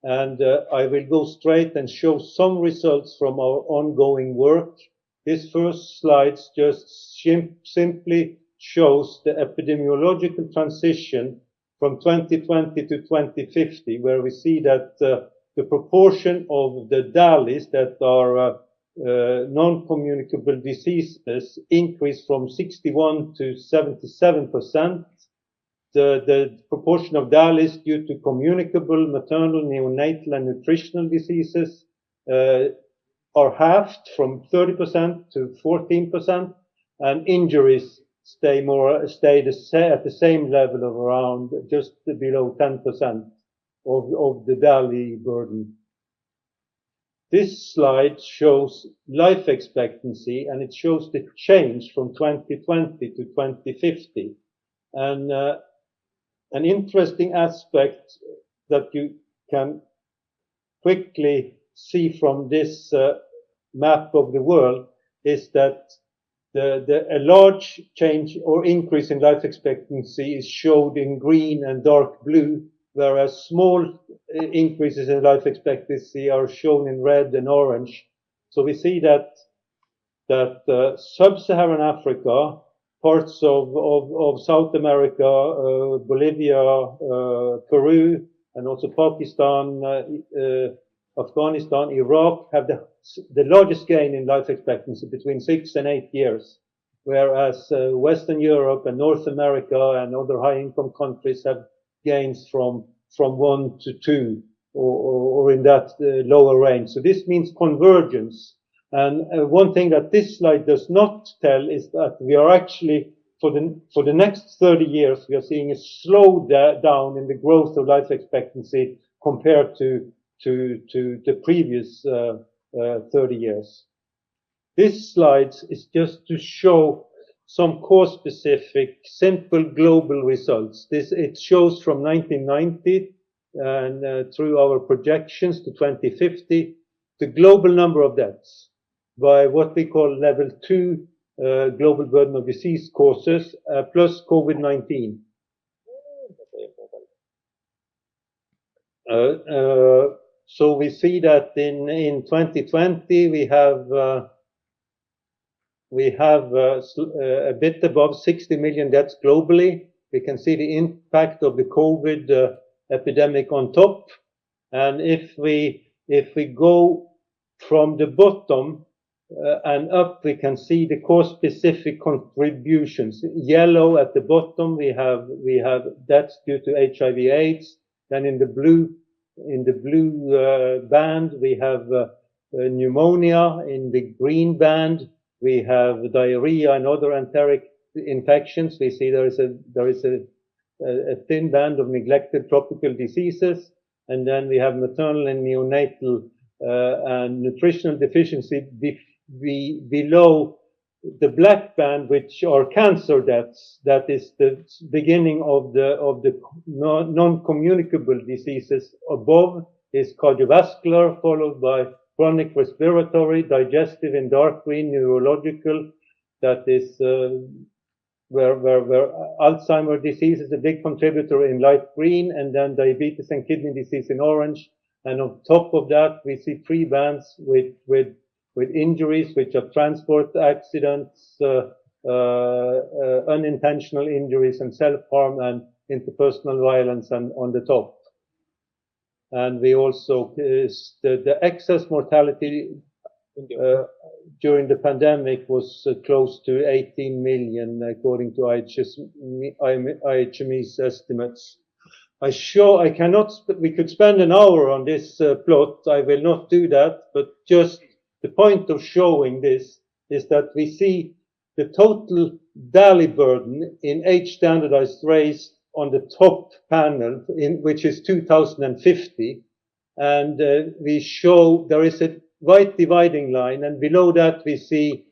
And I will go straight and show some results from our ongoing work. This first slide just simply shows the epidemiological transition from 2020 to 2050, where we see that the proportion of the DALYs that are non-communicable diseases increased from 61 to 77%. The proportion of DALYs due to communicable maternal, neonatal, and nutritional diseases are halved from 30% to 14%, and injuries stay at the same level of around just below 10% of the DALY burden. This slide shows life expectancy, and it shows the change from 2020 to 2050. And an interesting aspect that you can quickly see from this map of the world is that a large change or increase in life expectancy is showed in green and dark blue, whereas small increases in life expectancy are shown in red and orange. So we see that sub-Saharan Africa, parts of South America, Bolivia, Peru, and also Pakistan, Afghanistan, Iraq have the largest gain in life expectancy between 6 and 8 years, whereas Western Europe and North America and other high-income countries have gains from 1 to 2 or in that lower range. So this means convergence. And one thing that this slide does not tell is that we are actually, for the next 30 years, we are seeing a slow down in the growth of life expectancy compared to the previous 30 years. This slide is just to show some cause-specific, simple global results. It shows from 1990 and through our projections to 2050, the global number of deaths by what we call level 2 global burden of disease causes plus COVID-19. So we see that in 2020 we have a bit above 60 million deaths globally. We can see the impact of the COVID epidemic on top, and if we go from the bottom and up, we can see the cause-specific contributions. Yellow at the bottom, we have deaths due to HIV/AIDS. Then in the blue band, we have pneumonia. In the green band, we have diarrhea and other enteric infections. We see there is a thin band of neglected tropical diseases, and then we have maternal and neonatal and nutritional deficiency below the black band, which are cancer deaths. That is the beginning of the non-communicable diseases. Above is cardiovascular, followed by chronic respiratory, digestive in dark green, neurological, that is where Alzheimer's disease is a big contributor in light green, and then diabetes and kidney disease in orange. And on top of that, we see three bands with injuries, which are transport accidents, unintentional injuries and self-harm and interpersonal violence and on the top. And we also, the excess mortality during the pandemic was close to 18 million, according to IHME's estimates. We could spend an hour on this plot. I will not do that, but just the point of showing this is that we see the total DALI burden in age standardized race on the top panel, which is 2050. And we show there is a white dividing line, and below that we see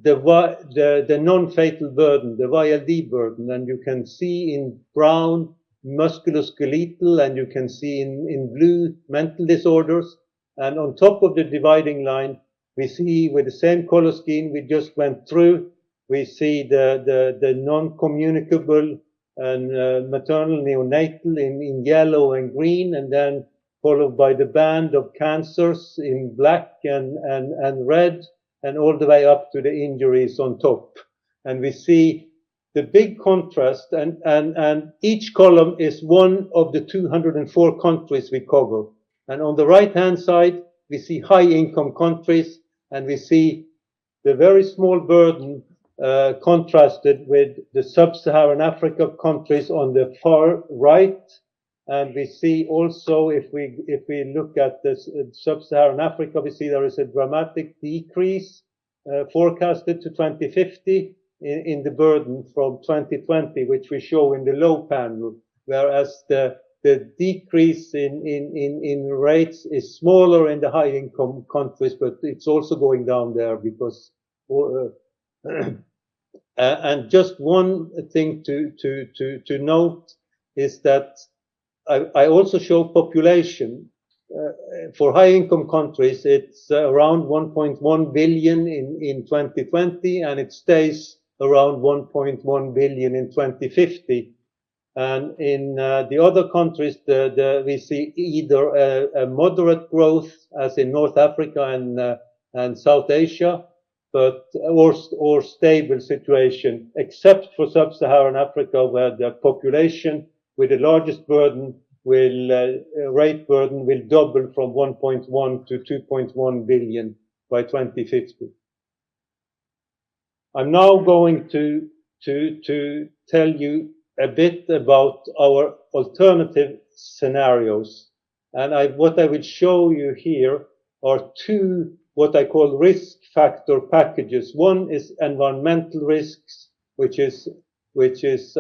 the non-fatal burden, the YLD burden, and you can see in brown musculoskeletal, and you can see in blue mental disorders. And on top of the dividing line, we see with the same color scheme we just went through, we see the non-communicable and maternal neonatal in yellow and green, and then followed by the band of cancers in black and red, and all the way up to the injuries on top. And we see the big contrast, and each column is one of the 204 countries we cover. And on the right-hand side, we see high-income countries, and we see the very small burden contrasted with the sub-Saharan Africa countries on the far right. And we see also, if we look at this sub-Saharan Africa, we see there is a dramatic decrease forecasted to 2050 in the burden from 2020, which we show in the low panel, whereas the decrease in rates is smaller in the high-income countries, but it's also going down there because. And just one thing to note is that I also show population. For high-income countries, it's around 1.1 billion in 2020, and it stays around 1.1 billion in 2050. And in the other countries, we see either a moderate growth, as in North Africa and South Asia, or stable situation, except for sub-Saharan Africa, where the population with the largest burden rate burden will double from 1.1 to 2.1 billion by 2050. I'm now going to tell you a bit about our alternative scenarios. And what I will show you here are two what I call risk factor packages. One is environmental risks, which is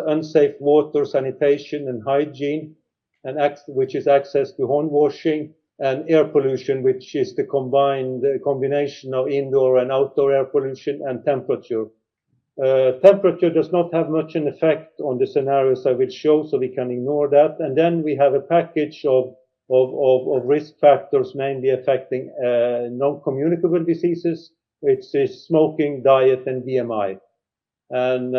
unsafe water, sanitation, and hygiene, and which is access to hand washing, and air pollution, which is the combination of indoor and outdoor air pollution, and temperature. Temperature does not have much an effect on the scenarios I will show, so we can ignore that. And then we have a package of risk factors mainly affecting non-communicable diseases, which is smoking, diet, and BMI. And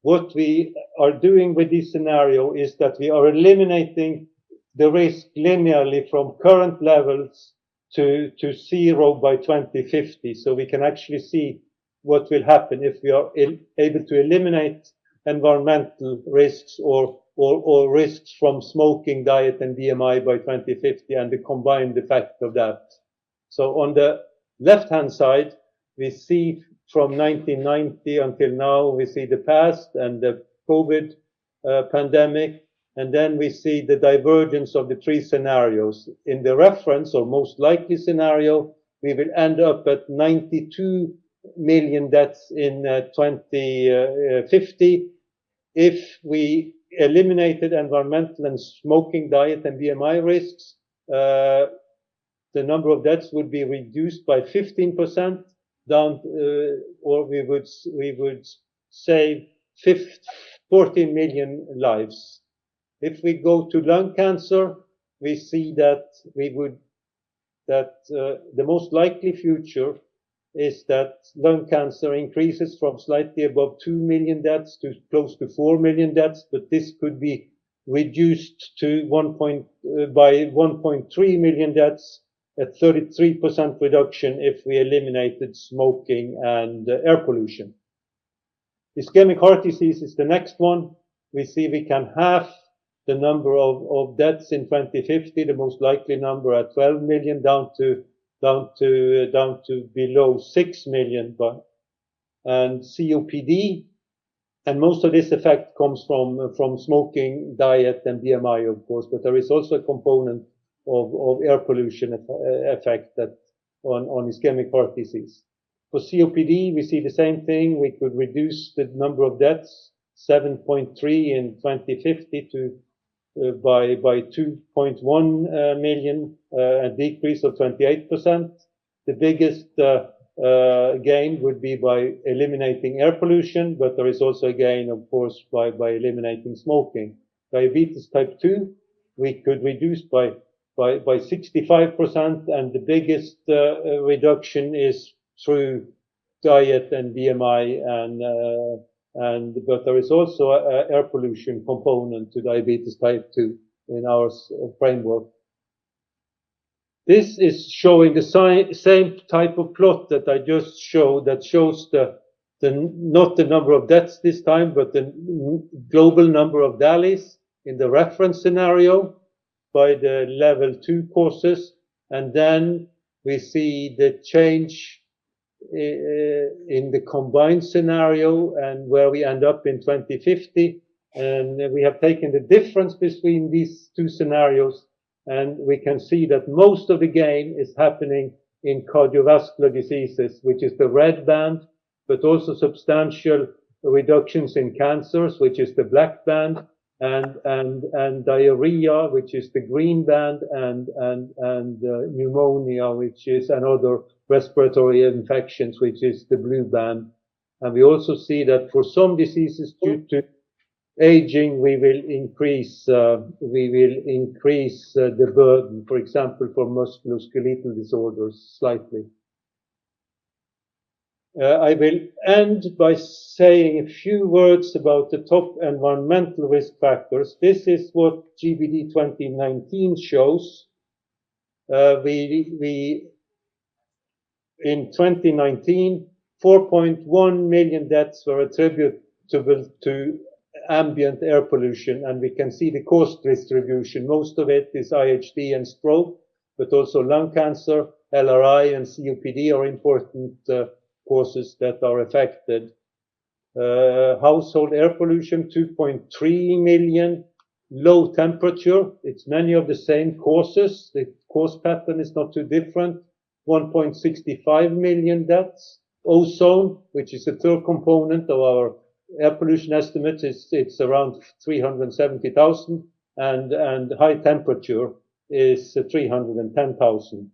what we are doing with this scenario is that we are eliminating the risk linearly from current levels to zero by 2050. So we can actually see what will happen if we are able to eliminate environmental risks or risks from smoking, diet, and BMI by 2050, and the combined effect of that. So on the left-hand side, we see from 1990 until now, we see the past and the COVID pandemic, and then we see the divergence of the three scenarios. In the reference or most likely scenario, we will end up at 92 million deaths in 2050. If we eliminated environmental and smoking, diet, and BMI risks, the number of deaths would be reduced by 15%, down, or we would save 14 million lives. If we go to lung cancer, we see that the most likely future is that lung cancer increases from slightly above 2 million deaths to close to 4 million deaths, but this could be reduced to by 1.3 million deaths, a 33% reduction if we eliminated smoking and air pollution. Ischemic heart disease is the next one. We see we can halve the number of deaths in 2050, the most likely number at 12 million, down to below 6 million. And COPD, and most of this effect comes from smoking, diet, and BMI, of course, but there is also a component of air pollution effect that on ischemic heart disease. For COPD, we see the same thing. We could reduce the number of deaths, 7.3 in 2050 to by 2.1 million, a decrease of 28%. The biggest gain would be by eliminating air pollution, but there is also a gain, of course, by eliminating smoking. Diabetes type 2, we could reduce by 65%, and the biggest reduction is through diet and BMI, but there is also an air pollution component to diabetes type 2 in our framework. This is showing the same type of plot that I just showed, that shows not the number of deaths this time, but the global number of DALYs in the reference scenario by the level 2 causes. And then we see the change in the combined scenario and where we end up in 2050. And we have taken the difference between these two scenarios, and we can see that most of the gain is happening in cardiovascular diseases, which is the red band, but also substantial reductions in cancers, which is the black band, and diarrhea, which is the green band, and pneumonia, which is another respiratory infections, which is the blue band. And we also see that for some diseases due to aging, we will increase the burden, for example, for musculoskeletal disorders slightly. I will end by saying a few words about the top environmental risk factors. This is what GBD 2019 shows. In 2019, 4.1 million deaths were attributable to ambient air pollution, and we can see the cost distribution. Most of it is IHD and stroke, but also lung cancer, LRI, and COPD are important causes that are affected. Household air pollution, 2.3 million. Low temperature, it's many of the same causes. The cause pattern is not too different. 1.65 million deaths. Ozone, which is the third component of our air pollution estimates, it's around 370,000, and high temperature is 310,000.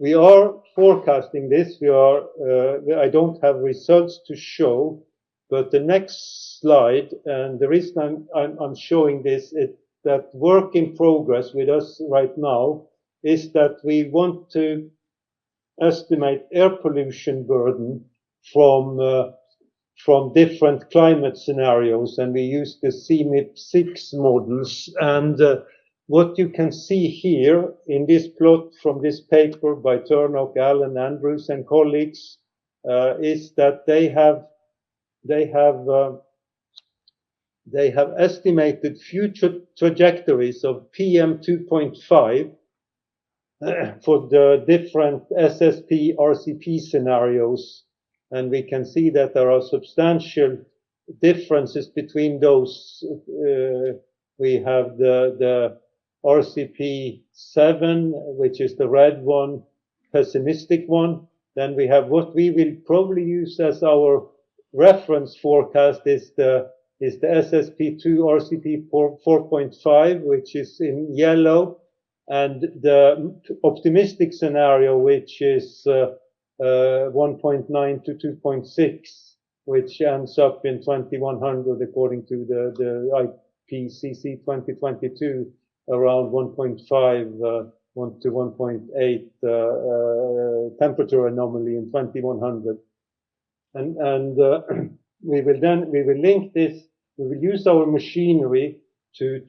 We are forecasting this. I don't have results to show, but the next slide, and the reason I'm showing this is that work in progress with us right now is that we want to estimate air pollution burden from different climate scenarios, and we use the CMIP6 models. And what you can see here in this plot from this paper by Turnock, Allen, Andrews, and colleagues is that they have estimated future trajectories of PM 2.5 for the different SSP, RCP scenarios. And we can see that there are substantial differences between those. We have the RCP 7, which is the red one, pessimistic one. Then we have what we will probably use as our reference forecast is the SSP2 RCP 4.5, which is in yellow, and the optimistic scenario, which is 1.9 to 2.6, which ends up in 2100 according to the IPCC 2022, around 1.5 1 to 1.8 temperature anomaly in 2100. And we will link this, we will use our machinery to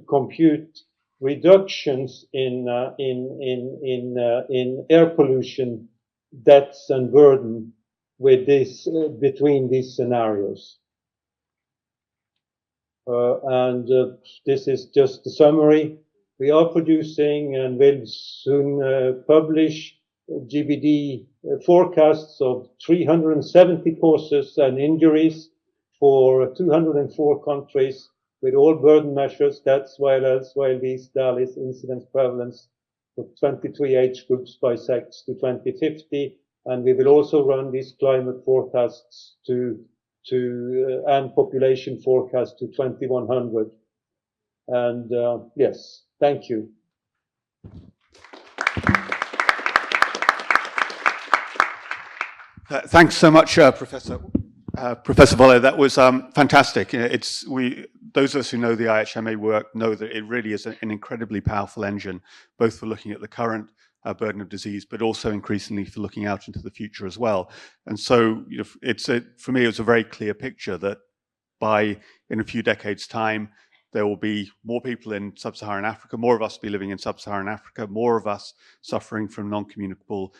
compute reductions in air pollution deaths and burden with this between these scenarios. This is just a summary. We are producing and will soon publish GBD forecasts of 370 causes and injuries for 204 countries with all burden measures, deaths, these DALIs, incidence prevalence for 23 age groups by sex to 2050. And we will also run these climate forecasts and population forecast to 2100. And yes, thank you. Thanks so much, Professor Voller. That was fantastic. Those of us who know the IHMA work know that it really is an incredibly powerful engine, both for looking at the current burden of disease, but also increasingly for looking out into the future as well. And so, for me, it was a very clear picture that in a few decades' time, there will be more people in sub-Saharan Africa, more of us be living in sub-Saharan Africa, more of us suffering from non-communicable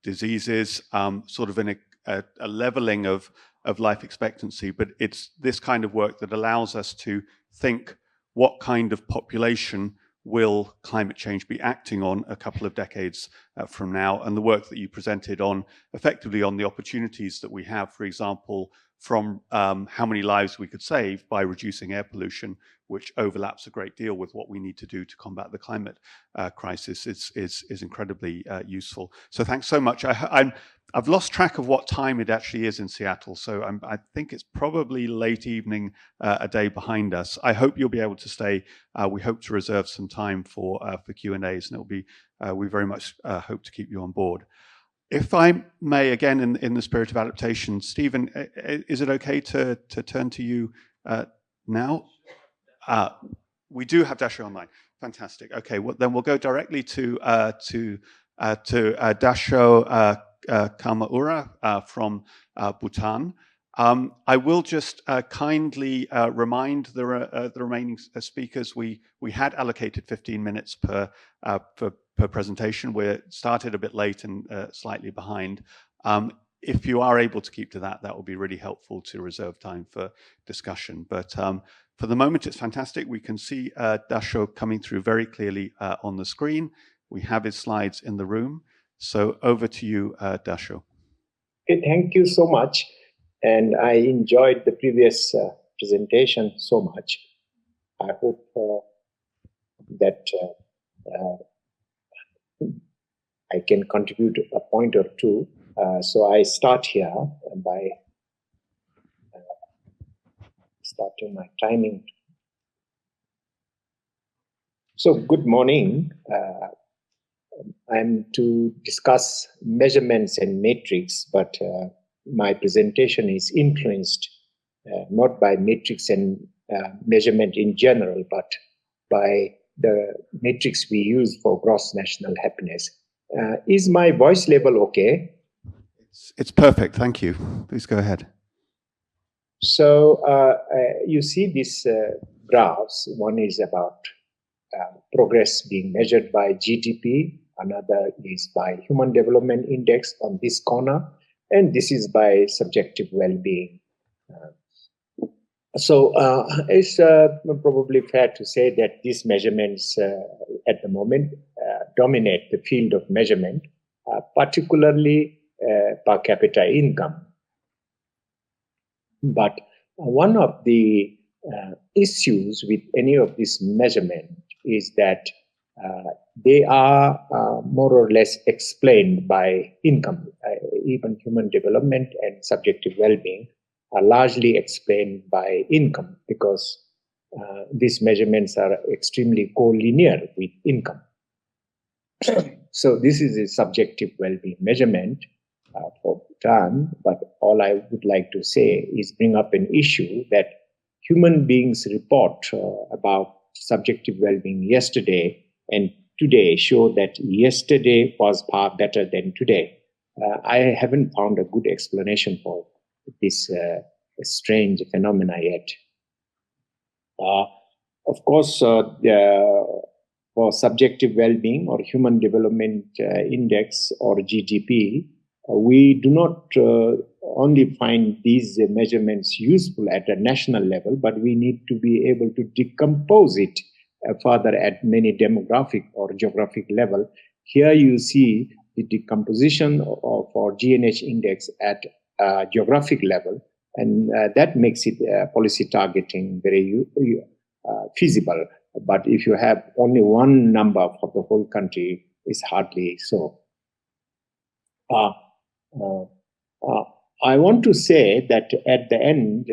diseases, sort of in a leveling of life expectancy. But it's this kind of work that allows us to think what kind of population will climate change be acting on a couple of decades from now, and the work that you presented on effectively on the opportunities that we have, for example, from how many lives we could save by reducing air pollution, which overlaps a great deal with what we need to do to combat the climate crisis, is incredibly useful. So thanks so much. I've lost track of what time it actually is in Seattle, so I think it's probably late evening, a day behind us. I hope you'll be able to stay. We hope to reserve some time for Q&As, and it'll be we very much hope to keep you on board. If I may, again, in the spirit of adaptation, Stephen, is it okay to turn to you now? We do have Dasho online. Fantastic. Okay, well, then we'll go directly to Dasho Kamaura from Bhutan. I will just kindly remind the remaining speakers we had allocated 15 minutes per presentation. We started a bit late and slightly behind. If you are able to keep to that, that will be really helpful to reserve time for discussion. But for the moment, it's fantastic. We can see Dasho coming through very clearly on the screen. We have his slides in the room. So over to you, Dasho. Okay, thank you so much. And I enjoyed the previous presentation so much. I hope that I can contribute a point or two. So I start here by starting my timing. So good morning. I'm to discuss measurements and metrics, but my presentation is influenced not by metrics and measurement in general, but by the metrics we use for gross national happiness. Is my voice level okay? It's perfect, thank you. Please go ahead. So you see these graphs. One is about progress being measured by GDP. Another is by Human Development Index on this corner. And this is by subjective well-being. So it's probably fair to say that these measurements at the moment dominate the field of measurement, particularly per capita income. But one of the issues with any of this measurement is that they are more or less explained by income. Even human development and subjective well-being are largely explained by income because these measurements are extremely collinear with income. So this is a subjective well-being measurement for Bhutan, but all I would like to say is bring up an issue that human beings report about subjective well-being yesterday, and today show that yesterday was far better than today. I haven't found a good explanation for this strange phenomena yet. Of course, for subjective well-being or Human Development Index or GDP, we do not only find these measurements useful at a national level, but we need to be able to decompose it further at many demographic or geographic level. Here you see the decomposition of our GNH index at geographic level, and that makes it policy targeting very feasible. But if you have only one number for the whole country, it's hardly so. I want to say that at the end,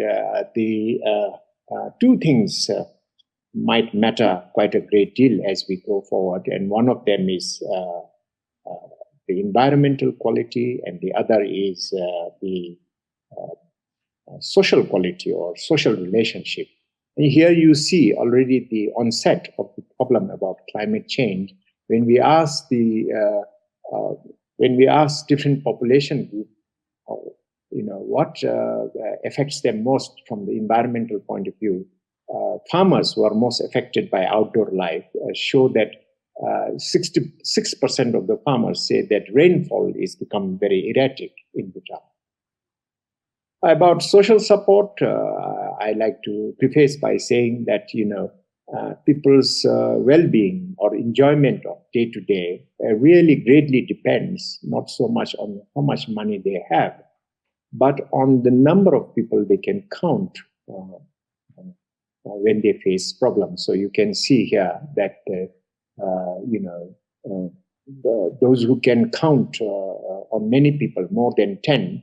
the two things might matter quite a great deal as we go forward, and one of them is the environmental quality, and the other is the social quality or social relationship. And here you see already the onset of the problem about climate change. When we ask different population groups, what affects them most from the environmental point of view, farmers who are most affected by outdoor life show that 66% of the farmers say that rainfall is become very erratic in Bhutan. About social support, I like to preface by saying that, people's well-being or enjoyment of day-to-day really greatly depends not so much on how much money they have, but on the number of people they can count when they face problems. So you can see here that, those who can count on many people, more than 10,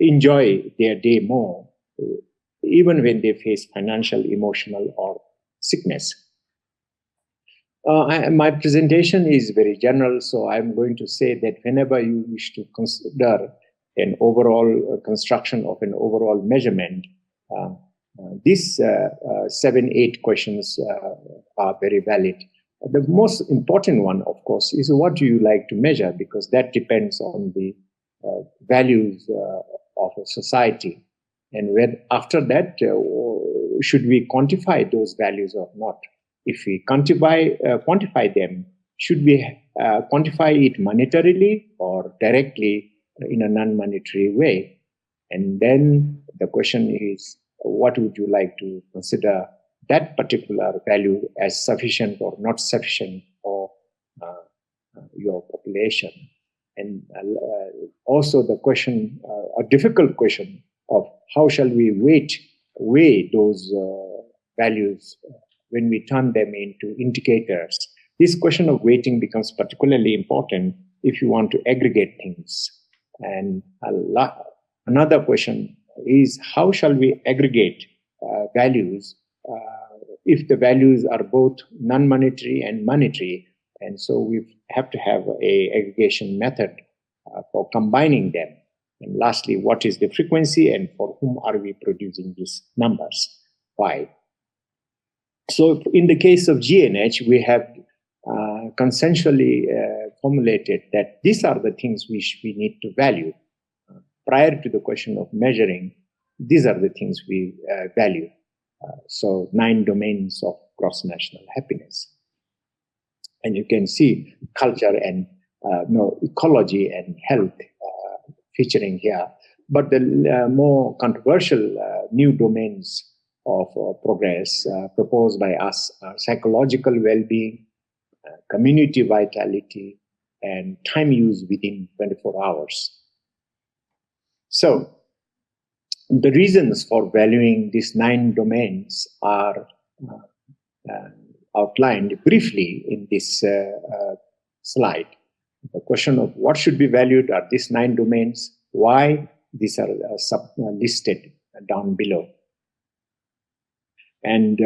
enjoy their day more, even when they face financial, emotional, or sickness. My presentation is very general, so I'm going to say that whenever you wish to consider an overall construction of an overall measurement, these 7-8 questions are very valid. The most important one, of course, is what do you like to measure, because that depends on the values of a society. And after that, should we quantify those values or not? If we quantify them, should we quantify it monetarily or directly in a non-monetary way? And then the question is, what would you like to consider that particular value as sufficient or not sufficient for your population? And also the question, a difficult question of how shall we weigh those values when we turn them into indicators. This question of weighting becomes particularly important if you want to aggregate things. And another question is, how shall we aggregate values if the values are both non-monetary and monetary? And so we have to have an aggregation method for combining them. And lastly, what is the frequency and for whom are we producing these numbers? Why? So in the case of GNH, we have consensually formulated that these are the things which we need to value. Prior to the question of measuring, these are the things we value. So 9 domains of gross-national happiness. And you can see culture and ecology and health featuring here. But the more controversial new domains of progress proposed by us are psychological well-being, community vitality, and time use within 24 hours. So the reasons for valuing these 9 domains are outlined briefly in this slide. The question of what should be valued are these 9 domains, why these are listed down below. And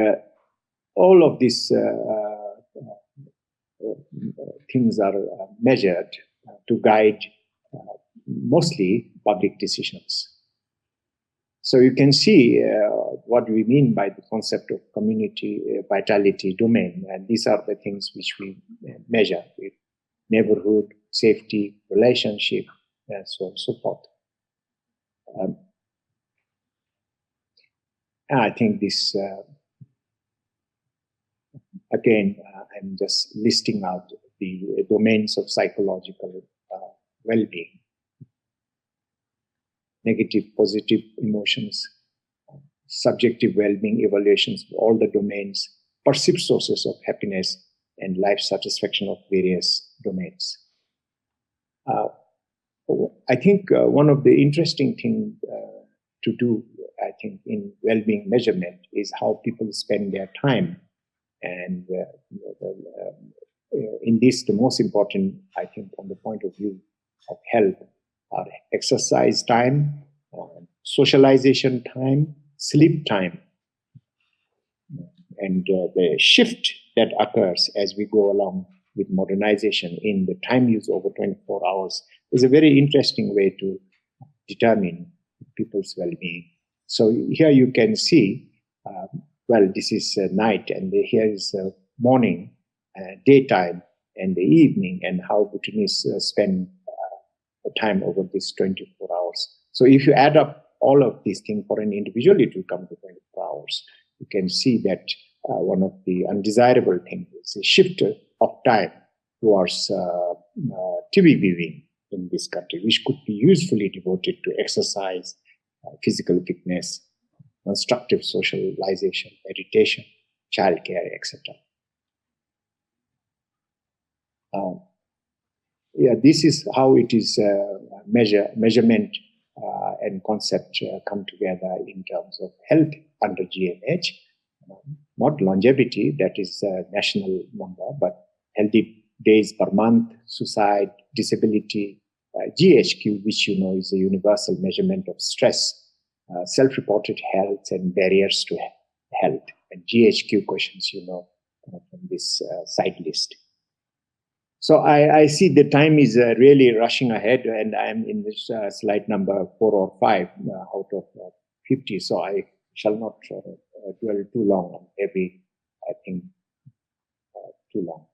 all of these things are measured to guide mostly public decisions. So you can see what we mean by the concept of community vitality domain. And these are the things which we measure with neighborhood, safety, relationship, and so on and so forth. I think this, again, I'm just listing out the domains of psychological well-being. Negative, positive emotions, subjective well-being evaluations of all the domains, perceived sources of happiness, and life satisfaction of various domains. I think one of the interesting things to do, I think, in well-being measurement is how people spend their time. And in this, the most important, I think, from the point of view of health, are exercise time, socialization time, sleep time. And the shift that occurs as we go along with modernization in the time use over 24 hours is a very interesting way to determine people's well-being. So here you can see, well, this is night, and here is morning, daytime, and the evening, and how Bhutanese spend time over these 24 hours. So if you add up all of these things for an individual, it will come to 24 hours. You can see that one of the undesirable things is a shift of time towards TV viewing in this country, which could be usefully devoted to exercise, physical fitness, constructive socialization, meditation, childcare, etc. Yeah, this is how it is measurement and concept come together in terms of health under GNH, not longevity, that is a national number, but healthy days per month, suicide, disability, GHQ, which you know is a universal measurement of stress, self-reported health and barriers to health, and GHQ questions, you know, from this side list. So I see the time is really rushing ahead, and I'm in this slide number 4 or 5 out of 50. So I shall not dwell too long on every, I think, too long.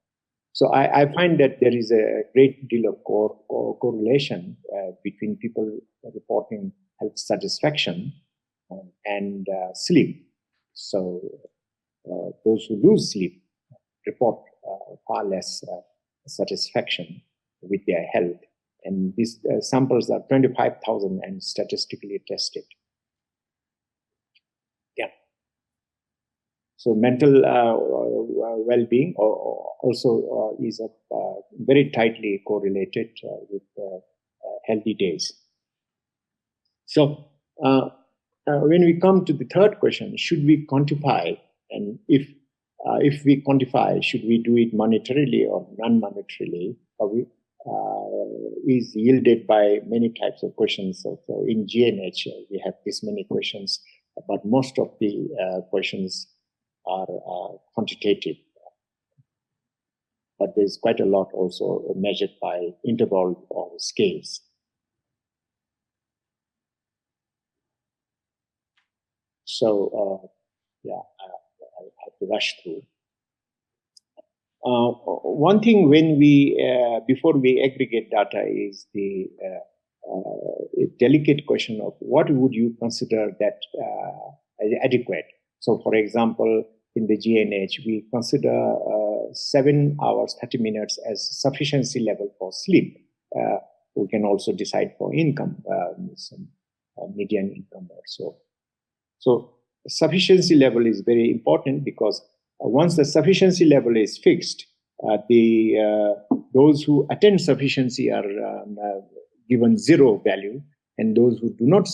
So I find that there is a great deal of correlation between people reporting health satisfaction and sleep. So those who lose sleep report far less satisfaction with their health. And these samples are 25,000 and statistically tested. Yeah. So mental well-being also is very tightly correlated with healthy days. So when we come to the third question, should we quantify? And if we quantify, should we do it monetarily or non-monetarily? Is yielded by many types of questions. So in GNH, we have this many questions, but most of the questions are quantitative. But there's quite a lot also measured by interval or scales. So, yeah, I have to rush through. One thing when we, before we aggregate data is the delicate question of what would you consider that adequate. So for example, in the GNH, we consider 7 hours, 30 minutes as sufficiency level for sleep. We can also decide for income, some median income or so. So sufficiency level is very important because once the sufficiency level is fixed, those who attain sufficiency are given 0 value, and those who do not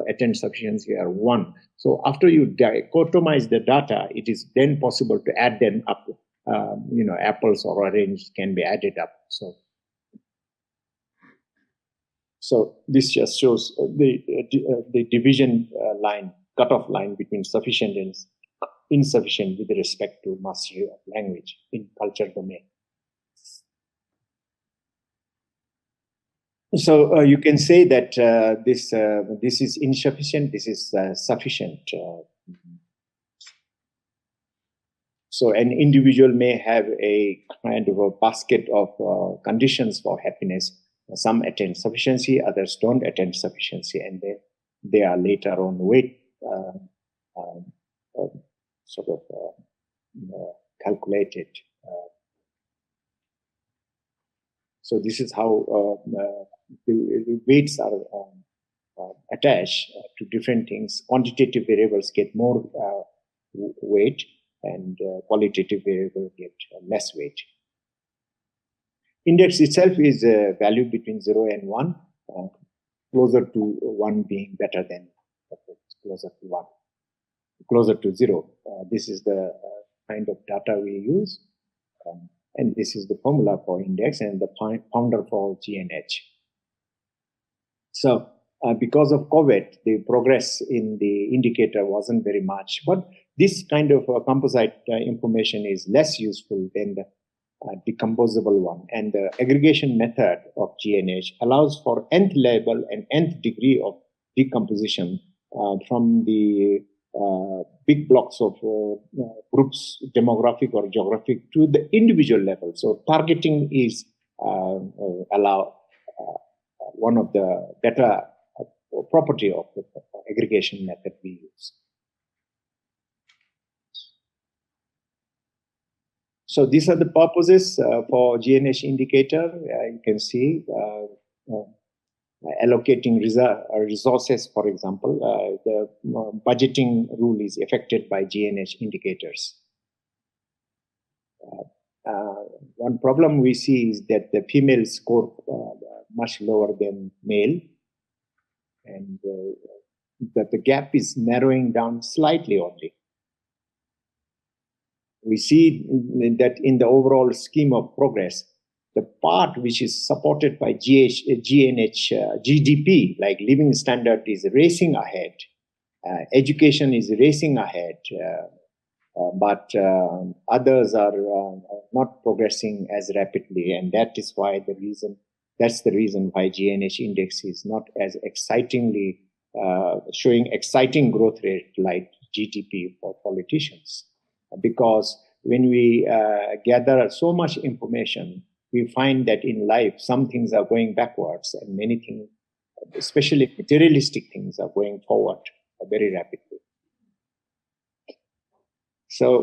attain sufficiency are 1. So after you dichotomize the data, it is then possible to add them up. You know, apples or oranges can be added up. So this just shows the division line, cutoff line between sufficient and insufficient with respect to mastery of language in culture domain. So you can say that this is insufficient, this is sufficient. So an individual may have a kind of a basket of conditions for happiness. Some attain sufficiency, others don't attain sufficiency, and they are later on calculated. So this is how the weights are attached to different things. Quantitative variables get more weight, and qualitative variables get less weight. Index itself is a value between 0 and 1, closer to 1 being better than closer to 1, closer to 0. This is the kind of data we use. And this is the formula for index and the founder for GNH. So because of COVID, the progress in the indicator wasn't very much, but this kind of composite information is less useful than the decomposable one. And the aggregation method of GNH allows for nth level and nth degree of decomposition from the big blocks of groups, demographic or geographic, to the individual level. So targeting is one of the better property of the aggregation method we use. So these are the purposes for GNH indicator. You can see allocating resources, for example. The budgeting rule is affected by GNH indicators. One problem we see is that the female score much lower than male, and that the gap is narrowing down slightly only. We see that in the overall scheme of progress, the part which is supported by GNH, GDP, like living standard, is racing ahead. Education is racing ahead, but others are not progressing as rapidly, and that is why that's the reason why GNH index is not as excitingly showing exciting growth rate like GDP for politicians. Because when we gather so much information, we find that in life, some things are going backwards and many things, especially materialistic things, are going forward very rapidly. So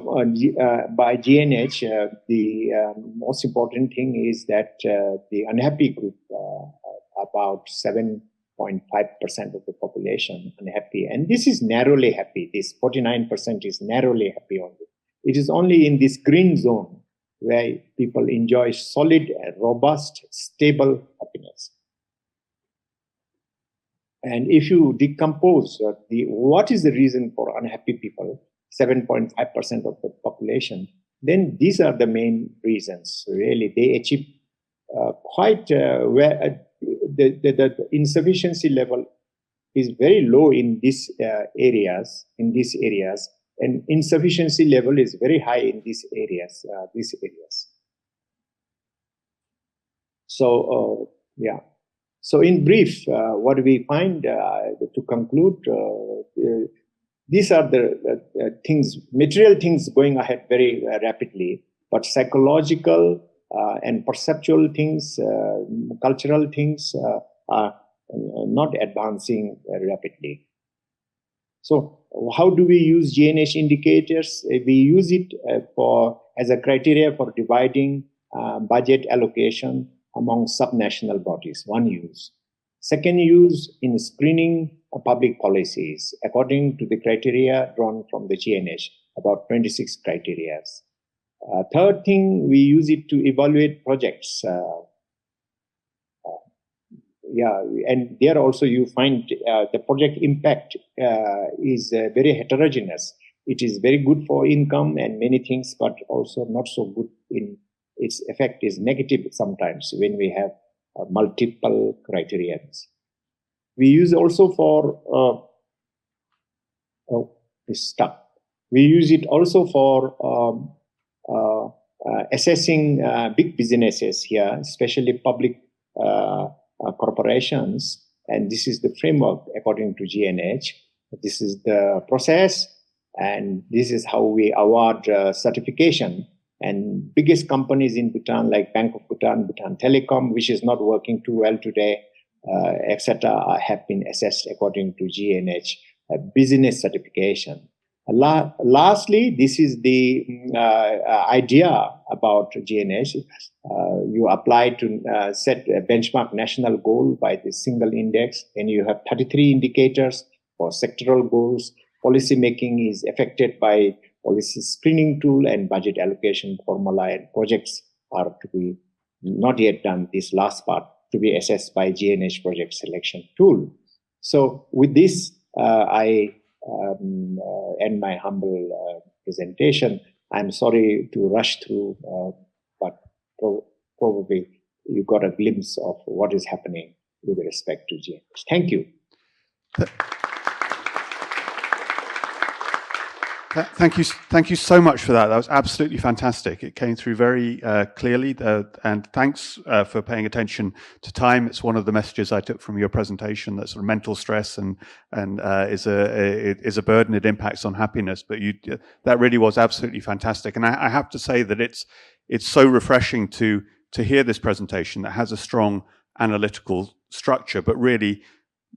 by GNH, the most important thing is that the unhappy group, about 7.5% of the population unhappy, and this is narrowly happy. This 49% is narrowly happy only. It is only in this green zone where people enjoy solid, robust, stable happiness. And if you decompose what is the reason for unhappy people, 7.5% of the population, then these are the main reasons. Really, they achieve quite where the insufficiency level is very low in these areas. And insufficiency level is very high in these areas. So yeah. So in brief, what we find to conclude, these are the things, material things going ahead very rapidly, but psychological and perceptual things, cultural things are not advancing rapidly. So how do we use GNH indicators? We use it as a criteria for dividing budget allocation among subnational bodies, one use. Second use in screening public policies according to the criteria drawn from the GNH, about 26 criteria. Third thing, we use it to evaluate projects. And there also you find the project impact is very heterogeneous. It is very good for income and many things, but also not so good in its effect is negative sometimes when we have multiple criteria. We use also for We use it also for assessing big businesses here, especially public corporations. And this is the framework according to GNH. This is the process, and this is how we award certification. And biggest companies in Bhutan, like Bank of Bhutan, Bhutan Telecom, which is not working too well today, etc., have been assessed according to GNH business certification. Lastly, this is the idea about GNH. You apply to set a benchmark national goal by the single index, and you have 33 indicators for sectoral goals. Policy making is affected by policy screening tool and budget allocation formula, and projects are to be not yet done, this last part, to be assessed by GNH project selection tool. So with this, I end my humble presentation. I'm sorry to rush through, but probably you got a glimpse of what is happening with respect to GNH. Thank you. Thank you so much for that. That was absolutely fantastic. It came through very clearly, and thanks for paying attention to time. It's one of the messages I took from your presentation, that sort of mental stress and is a burden. It impacts on happiness, but that really was absolutely fantastic. And I have to say that it's so refreshing to hear this presentation that has a strong analytical structure, but really,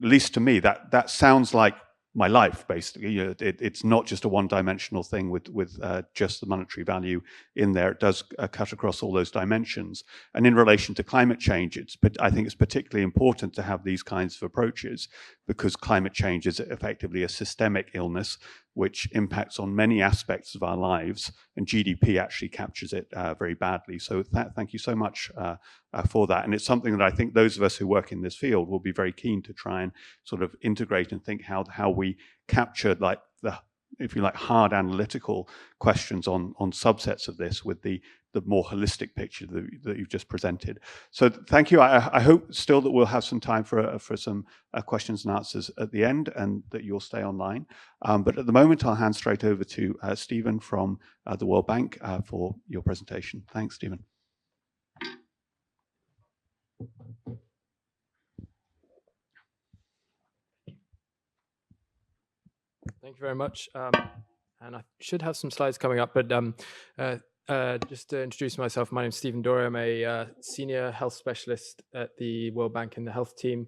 at least to me, that sounds like my life, basically. It's not just a one-dimensional thing with just the monetary value in there. It does cut across all those dimensions. And in relation to climate change, I think it's particularly important to have these kinds of approaches, because climate change is effectively a systemic illness which impacts on many aspects of our lives, and GDP actually captures it very badly. So thank you so much for that. And it's something that I think those of us who work in this field will be very keen to try and sort of integrate and think how we capture, like, the, if you like, hard analytical questions on subsets of this with the more holistic picture that you've just presented. So thank you. I hope still that we'll have some time for some questions and answers at the end, and that you'll stay online. But at the moment, I'll hand straight over to Stephen from the World Bank for your presentation. Thanks, Stephen. Thank you very much. And I should have some slides coming up, but just to introduce myself, my name is Stephen Dorey. I'm a senior health specialist at the World Bank in the health team,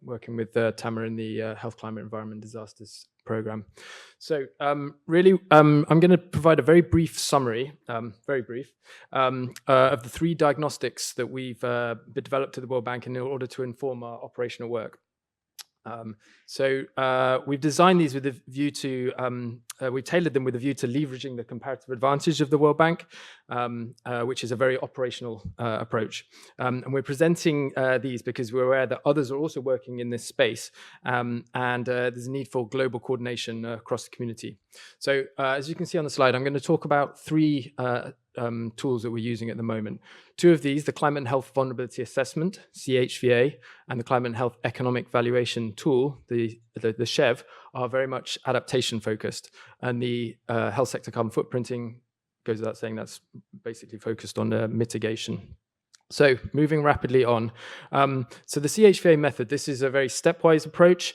working with Tamara in the Health, Climate, Environment, Disasters program. So really, I'm going to provide a very brief summary, of the 3 diagnostics that we've developed at the World Bank in order to inform our operational work. We've designed these with a view to, we tailored them with a view to leveraging the comparative advantage of the World Bank, which is a very operational approach. And we're presenting these because we're aware that others are also working in this space, and there's a need for global coordination across the community. So as you can see on the slide, I'm going to talk about 3 tools that we're using at the moment. 2 of these, the Climate and Health Vulnerability Assessment, CHVA, and the Climate and Health Economic Valuation Tool, the CHEV, are very much adaptation focused. And the health sector carbon footprinting goes without saying, that's basically focused on mitigation. So moving rapidly on. So the CHVA method, this is a very stepwise approach,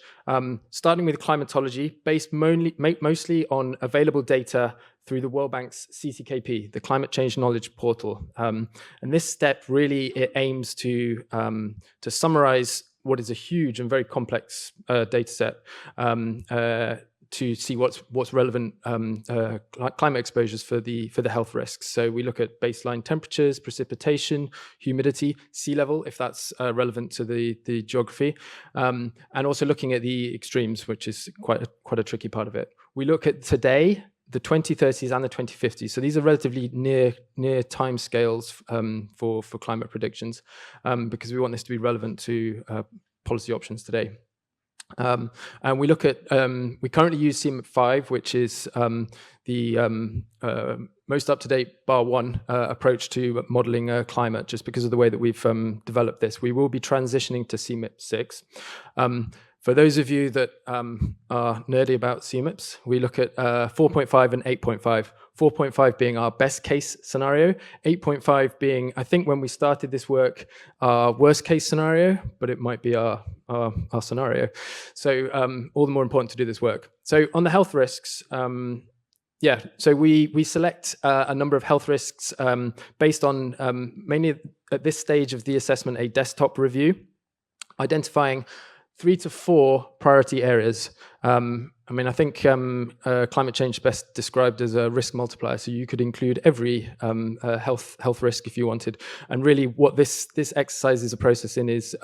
starting with climatology, based mostly on available data through the World Bank's CCKP, the Climate Change Knowledge Portal. And this step really, it aims to summarize what is a huge and very complex data set, to see what's relevant climate exposures for the health risks. So we look at baseline temperatures, precipitation, humidity, sea level, if that's relevant to the geography, and also looking at the extremes, which is quite a tricky part of it. We look at today, the 2030s and the 2050s. So these are relatively near time scales for climate predictions, because we want this to be relevant to policy options today. And we look at, we currently use CMIP5, which is the most up-to-date bar 1 approach to modeling climate, just because of the way that we've developed this. We will be transitioning to CMIP6. For those of you that are nerdy about CMIPs, we look at 4.5 and 8.5. 4.5 being our best case scenario, 8.5 being, I think when we started this work, our worst case scenario, but it might be our scenario. So all the more important to do this work. So on the health risks, so we select a number of health risks based on mainly at this stage of the assessment, a desktop review, identifying 3 to 4 priority areas. I think climate change is best described as a risk multiplier. So you could include every health risk if you wanted. And really, what this exercise is a process in is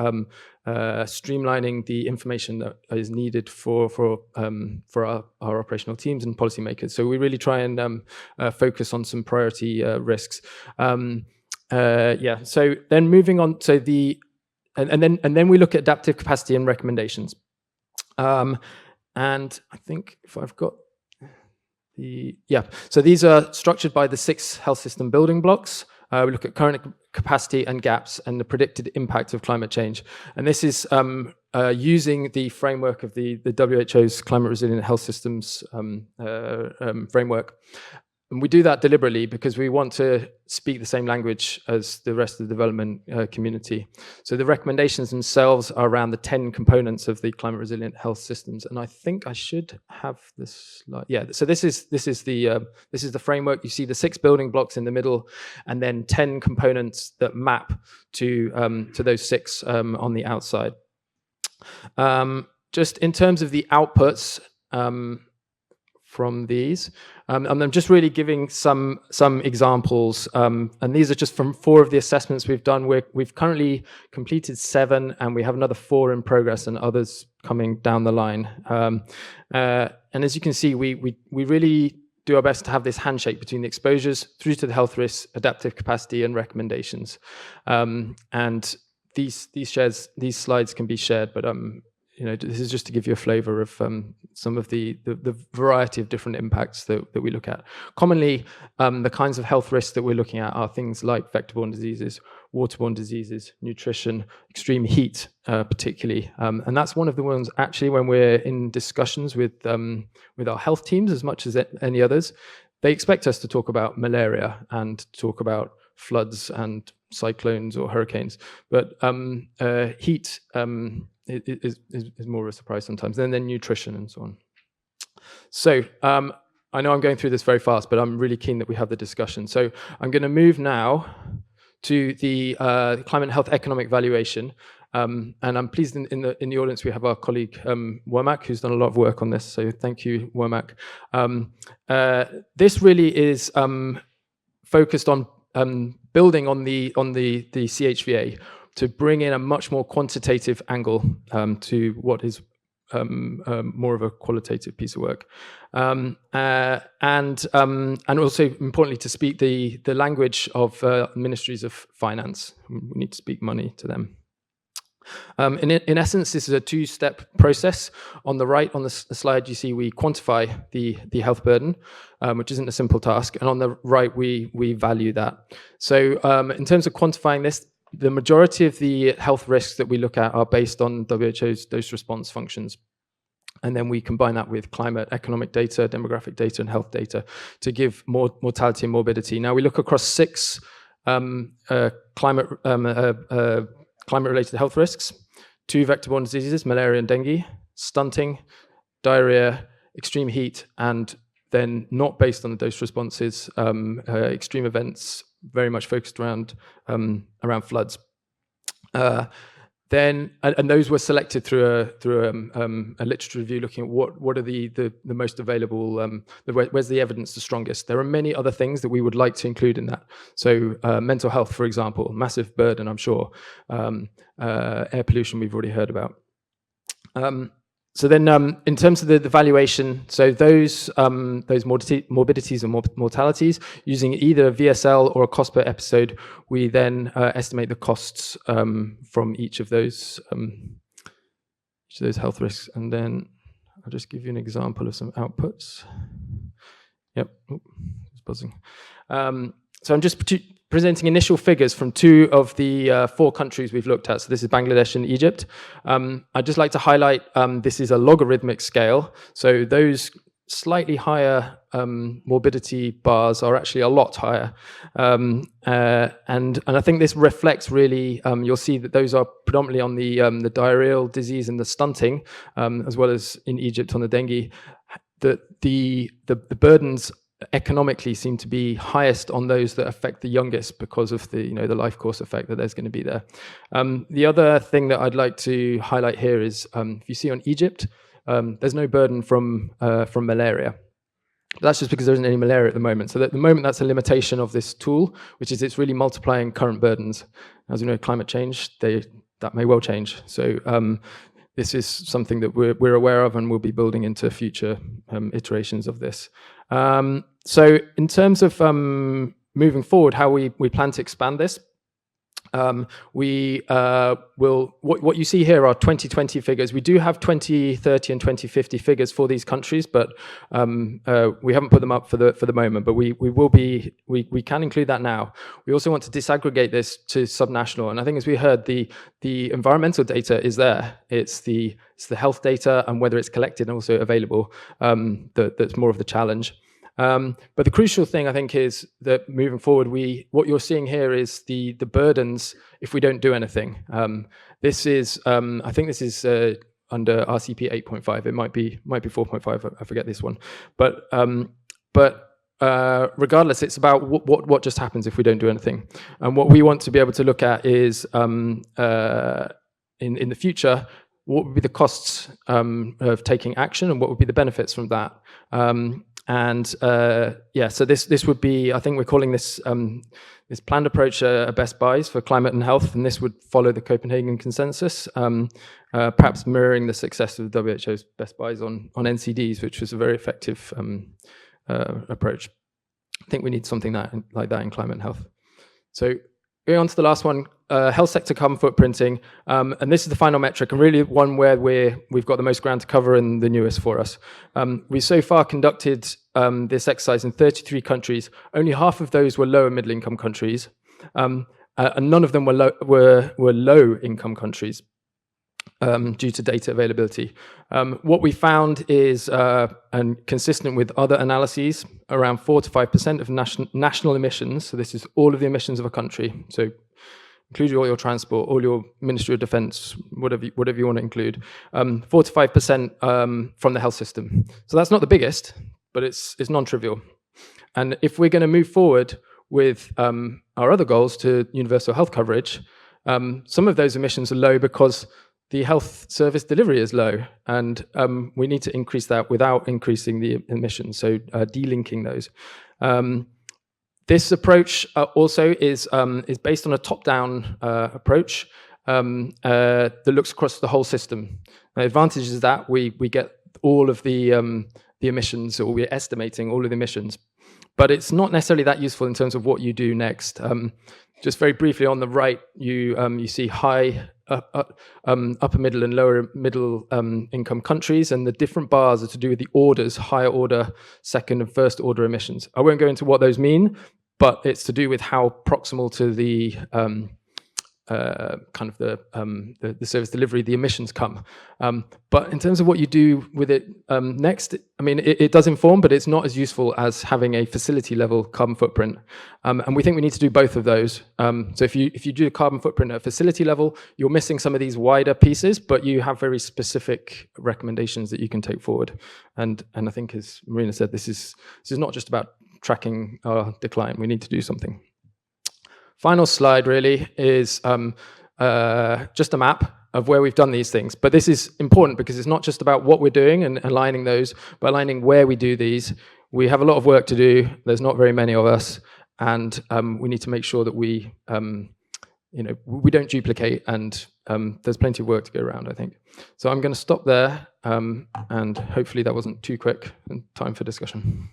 streamlining the information that is needed for our operational teams and policymakers. So we really try and focus on some priority risks. So then moving on to and then we look at adaptive capacity and recommendations. And I think if I've got so these are structured by the 6 health system building blocks. We look at current capacity and gaps and the predicted impact of climate change. And this is using the framework of the WHO's Climate Resilient Health Systems framework. And we do that deliberately because we want to speak the same language as the rest of the development community. So the recommendations themselves are around the 10 components of the climate resilient health systems. And I think I should have this slide. Yeah. So this is the framework. You see the 6 building blocks in the middle, and then 10 components that map to those 6 on the outside. Just in terms of the outputs. From these, and I'm just really giving some examples, and these are just from 4 of the assessments we've done. We've currently completed 7, and we have another 4 in progress, and others coming down the line. And as you can see, we really do our best to have this handshake between the exposures through to the health risks, adaptive capacity, and recommendations. And these slides can be shared, but this is just to give you a flavor of some of the variety of different impacts that we look at. Commonly, the kinds of health risks that we're looking at are things like vector-borne diseases, waterborne diseases, nutrition, extreme heat, particularly. And that's one of the ones, actually, when we're in discussions with our health teams, as much as any others, they expect us to talk about malaria and talk about floods and cyclones or hurricanes. But heat is more of a surprise sometimes, and then nutrition and so on. So I know I'm going through this very fast, but I'm really keen that we have the discussion. So I'm going to move now to the climate and health economic valuation. And I'm pleased in the audience we have our colleague Womack, who's done a lot of work on this. So thank you, Womack. This really is focused on building on the CHVA to bring in a much more quantitative angle to what is more of a qualitative piece of work, and also importantly to speak the language of ministries of finance. We need to speak money to them. In essence, this is a 2-step process. On the right, on the slide, you see we quantify the health burden, which isn't a simple task, and on the right, we value that. So in terms of quantifying this, the majority of the health risks that we look at are based on WHO's dose response functions. And then we combine that with climate, economic data, demographic data, and health data to give more mortality and morbidity. Now we look across 6 climate-related health risks, 2 vector-borne diseases, malaria and dengue, stunting, diarrhea, extreme heat, and then not based on the dose responses, extreme events, very much focused around floods. And those were selected through a literature review, looking at what are the most available, where's the evidence the strongest. There are many other things that we would like to include in that. So mental health, for example, massive burden, I'm sure. Air pollution, we've already heard about. So then in terms of the valuation, so those morbidities and mortalities, using either a VSL or a cost per episode, we then estimate the costs from each of those health risks. And then I'll just give you an example of some outputs. Yep, it's buzzing. So I'm just presenting initial figures from 2 of the 4 countries we've looked at. So this is Bangladesh and Egypt. I'd just like to highlight this is a logarithmic scale. So those slightly higher morbidity bars are actually a lot higher. And I think this reflects really, you'll see that those are predominantly on the diarrheal disease and the stunting, as well as in Egypt on the dengue. The burdens economically seem to be highest on those that affect the youngest because of the the life course effect that there's going to be there. The other thing that I'd like to highlight here is if you see on Egypt, there's no burden from malaria. That's just because there isn't any malaria at the moment. So at the moment, that's a limitation of this tool, which is it's really multiplying current burdens. As we know, climate change, that may well change. So this is something that we're aware of and we'll be building into future iterations of this. So in terms of moving forward, how we plan to expand this, we will, what you see here are 2020 figures. We do have 2030 and 2050 figures for these countries, but we haven't put them up for the moment, but we can include that now. We also want to disaggregate this to subnational, and I think as we heard, the environmental data is there. It's the health data and whether it's collected and also available that's more of the challenge. But the crucial thing, I think, is that moving forward, what you're seeing here is the burdens if we don't do anything. This is, I think this is under RCP 8.5. It might be 4.5. I forget this one. But regardless, it's about what just happens if we don't do anything. And what we want to be able to look at is in the future, what would be the costs of taking action and what would be the benefits from that. So this would be, I think we're calling this this planned approach a best buys for climate and health, and this would follow the Copenhagen consensus, perhaps mirroring the success of the WHO's best buys on NCDs, which was a very effective approach. I think we need something like that in climate and health. So going on to the last one, health sector carbon footprinting, and this is the final metric, and really one where we've got the most ground to cover and the newest for us. We so far conducted this exercise in 33 countries. Only half of those were low and middle income countries, and none of them were low income countries due to data availability. What we found is, and consistent with other analyses, around 4 to 5% of national emissions. So this is all of the emissions of a country. So include all your transport, all your Ministry of Defence, whatever you want to include, 4 to 5% from the health system. So that's not the biggest, but it's non-trivial. And if we're going to move forward with our other goals to universal health coverage, some of those emissions are low because the health service delivery is low, and we need to increase that without increasing the emissions, so delinking those. This approach also is based on a top-down approach that looks across the whole system. The advantage is that we get all of the emissions, or we're estimating all of the emissions, but it's not necessarily that useful in terms of what you do next. Just very briefly, on the right, you see high, upper middle and lower middle income countries, and the different bars are to do with the orders, higher order, second and first order emissions. I won't go into what those mean, but it's to do with how proximal to the kind of the service delivery the emissions come. But in terms of what you do with it next, I mean, it does inform, but it's not as useful as having a facility level carbon footprint. And we think we need to do both of those. So if you do a carbon footprint at facility level, you're missing some of these wider pieces, but you have very specific recommendations that you can take forward. And I think, as Marina said, this is not just about tracking our decline. We need to do something. Final slide really is just a map of where we've done these things. But this is important because it's not just about what we're doing and aligning those, but aligning where we do these. We have a lot of work to do. There's not very many of us, and we need to make sure that we don't duplicate, and there's plenty of work to go around, I think. So I'm going to stop there, and hopefully that wasn't too quick, and time for discussion.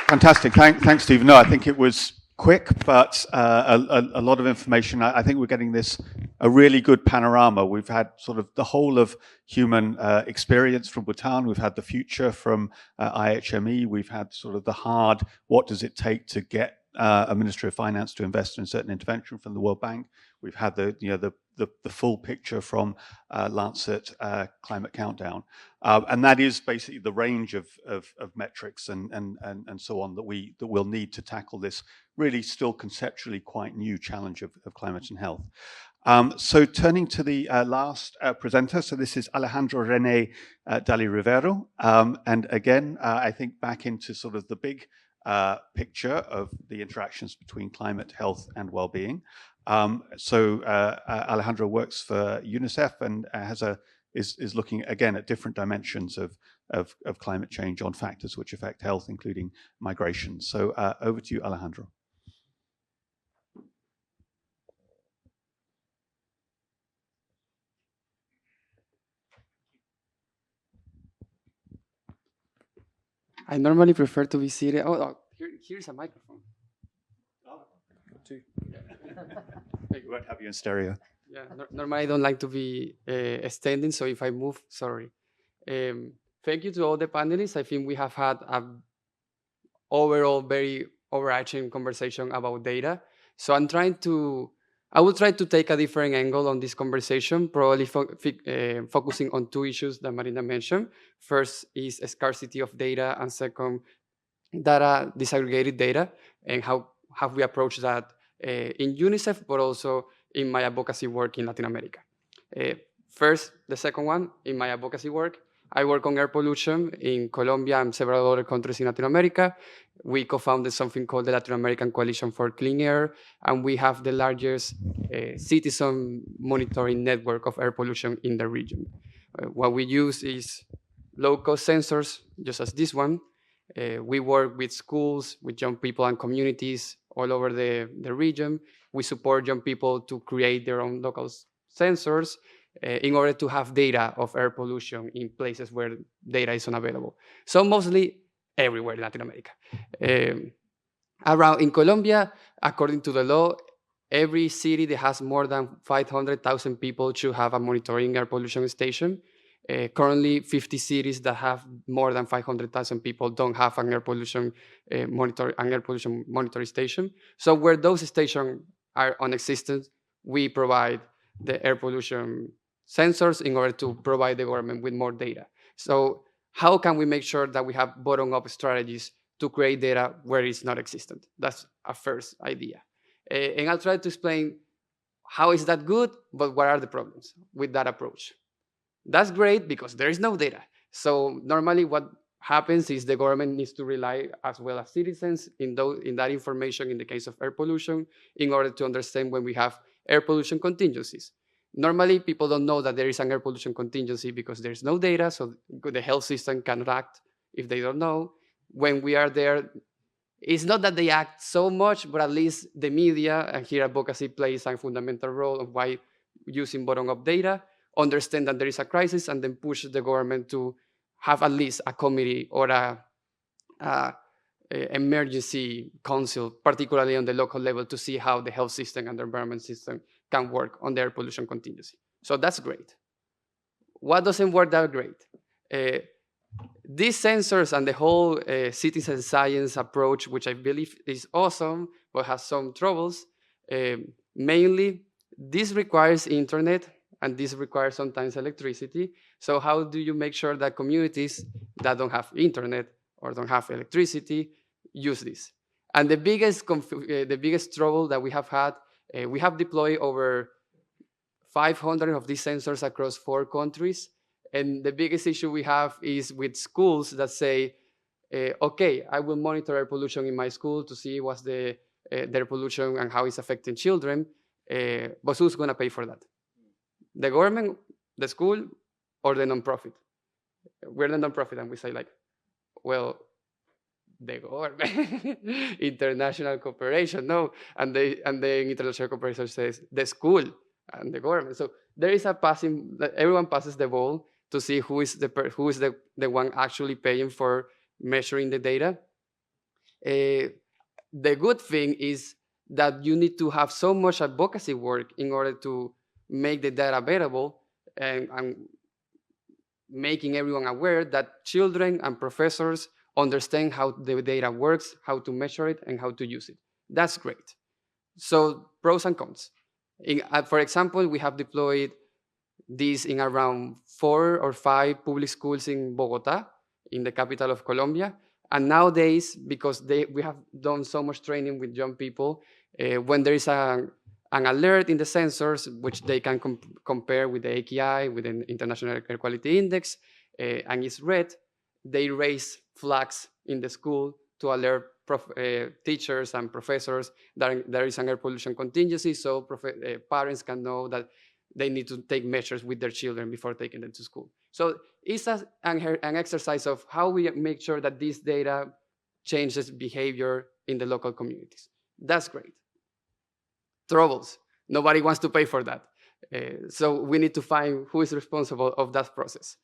Fantastic. Thanks, Stephen. No, I think it was quick, but a lot of information. I think we're getting this a really good panorama. We've had sort of the whole of human experience from Bhutan. We've had the future from IHME. We've had sort of the hard, what does it take to get a Ministry of Finance to invest in certain intervention from the World Bank. We've had the full picture from Lancet Climate Countdown. And that is basically the range of metrics and so on that we'll need to tackle this really still conceptually quite new challenge of climate and health. So turning to the last presenter, so this is Alejandro René Dali Rivero. And again, I think back into sort of the big picture of the interactions between climate, health, and well-being. So Alejandro works for UNICEF and is looking again at different dimensions of climate change on factors which affect health, including migration. So over to you, Alejandro. I normally prefer to be seated. Oh, here's a microphone. We won't have you in stereo. Yeah, normally I don't like to be standing, so if I move, sorry. Thank you to all the panelists. I think we have had a overall very overarching conversation about data. So I will try to take a different angle on this conversation, probably focusing on two issues that Marina mentioned. First is a scarcity of data, and second, disaggregated data, and how have we approached that in UNICEF, but also in my advocacy work in Latin America. First, the second one, in my advocacy work, I work on air pollution in Colombia and several other countries in Latin America. We co-founded something called the Latin American Coalition for Clean Air, and we have the largest citizen monitoring network of air pollution in the region. What we use is low-cost sensors, just as this one. We work with schools, with young people and communities all over the region. We support young people to create their own local sensors in order to have data of air pollution in places where data is unavailable. So mostly everywhere in Latin America. Around in Colombia, according to the law, every city that has more than 500,000 people should have a monitoring air pollution station. Currently, 50 cities that have more than 500,000 people don't have an air pollution monitoring station. So where those stations are non-existent, we provide the air pollution sensors in order to provide the government with more data. So how can we make sure that we have bottom-up strategies to create data where it's not existent? That's a first idea. And I'll try to explain how is that good, but what are the problems with that approach? That's great because there is no data. So normally what happens is the government needs to rely as well as citizens in that information in the case of air pollution in order to understand when we have air pollution contingencies. Normally people don't know that there is an air pollution contingency because there's no data, so the health system cannot act if they don't know. When we are there, it's not that they act so much, but at least the media, and here advocacy plays a fundamental role of why using bottom-up data, understand that there is a crisis and then push the government to have at least a committee or a emergency council, particularly on the local level, to see how the health system and the environment system can work on the air pollution contingency. So that's great. What doesn't work that great? These sensors and the whole citizen science approach, which I believe is awesome, but has some troubles, mainly this requires internet, and this requires sometimes electricity. So how do you make sure that communities that don't have internet or don't have electricity use this? And the biggest trouble that we have had, we have deployed over 500 of these sensors across 4 countries. And the biggest issue we have is with schools that say, okay, I will monitor air pollution in my school to see what's the air pollution and how it's affecting children, but who's gonna pay for that? The government, the school, or the nonprofit? We're the nonprofit, and we say like, well, the government, international cooperation, no, and the international cooperation says the school and the government. So there is a passing. Everyone passes the ball to see who is the one actually paying for measuring the data. The good thing is that you need to have so much advocacy work in order to make the data available and making everyone aware that children and professors understand how the data works, how to measure it, and how to use it. That's great. So pros and cons. For example, we have deployed this in around 4 or 5 public schools in Bogota, in the capital of Colombia. And nowadays, because we have done so much training with young people, when there is an alert in the sensors, which they can compare with the AKI, with the International Air Quality Index, and it's red, they raise flags in the school to alert teachers and professors that there is an air pollution contingency, so parents can know that they need to take measures with their children before taking them to school. So it's an exercise of how we make sure that this data changes behavior in the local communities. That's great. Troubles. Nobody wants to pay for that. So we need to find who is responsible of that process.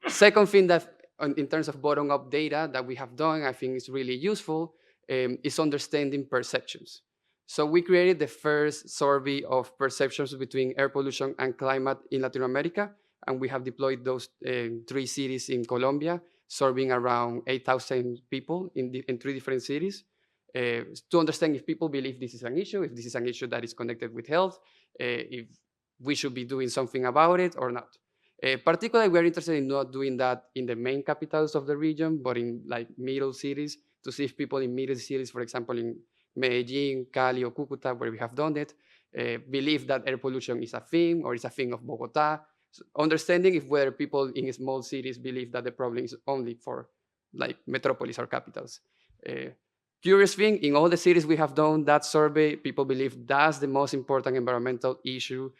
Second thing that in terms of bottom-up data that we have done, I think is really useful, is understanding perceptions. So we created the first survey of perceptions between air pollution and climate in Latin America, and we have deployed those 3 cities in Colombia, surveying around 8,000 people in 3 different cities to understand if people believe this is an issue, if this is an issue that is connected with health, if we should be doing something about it or not. Particularly, we are interested in not doing that in the main capitals of the region, but in like middle cities, to see if people in middle cities, for example, in Medellin, Cali, or Cucuta, where we have done it, believe that air pollution is a thing or is a thing of Bogota. So understanding if whether people in small cities believe that the problem is only for like metropolis or capitals. Curious thing, in all the cities we have done that survey, people believe that's the most important environmental issue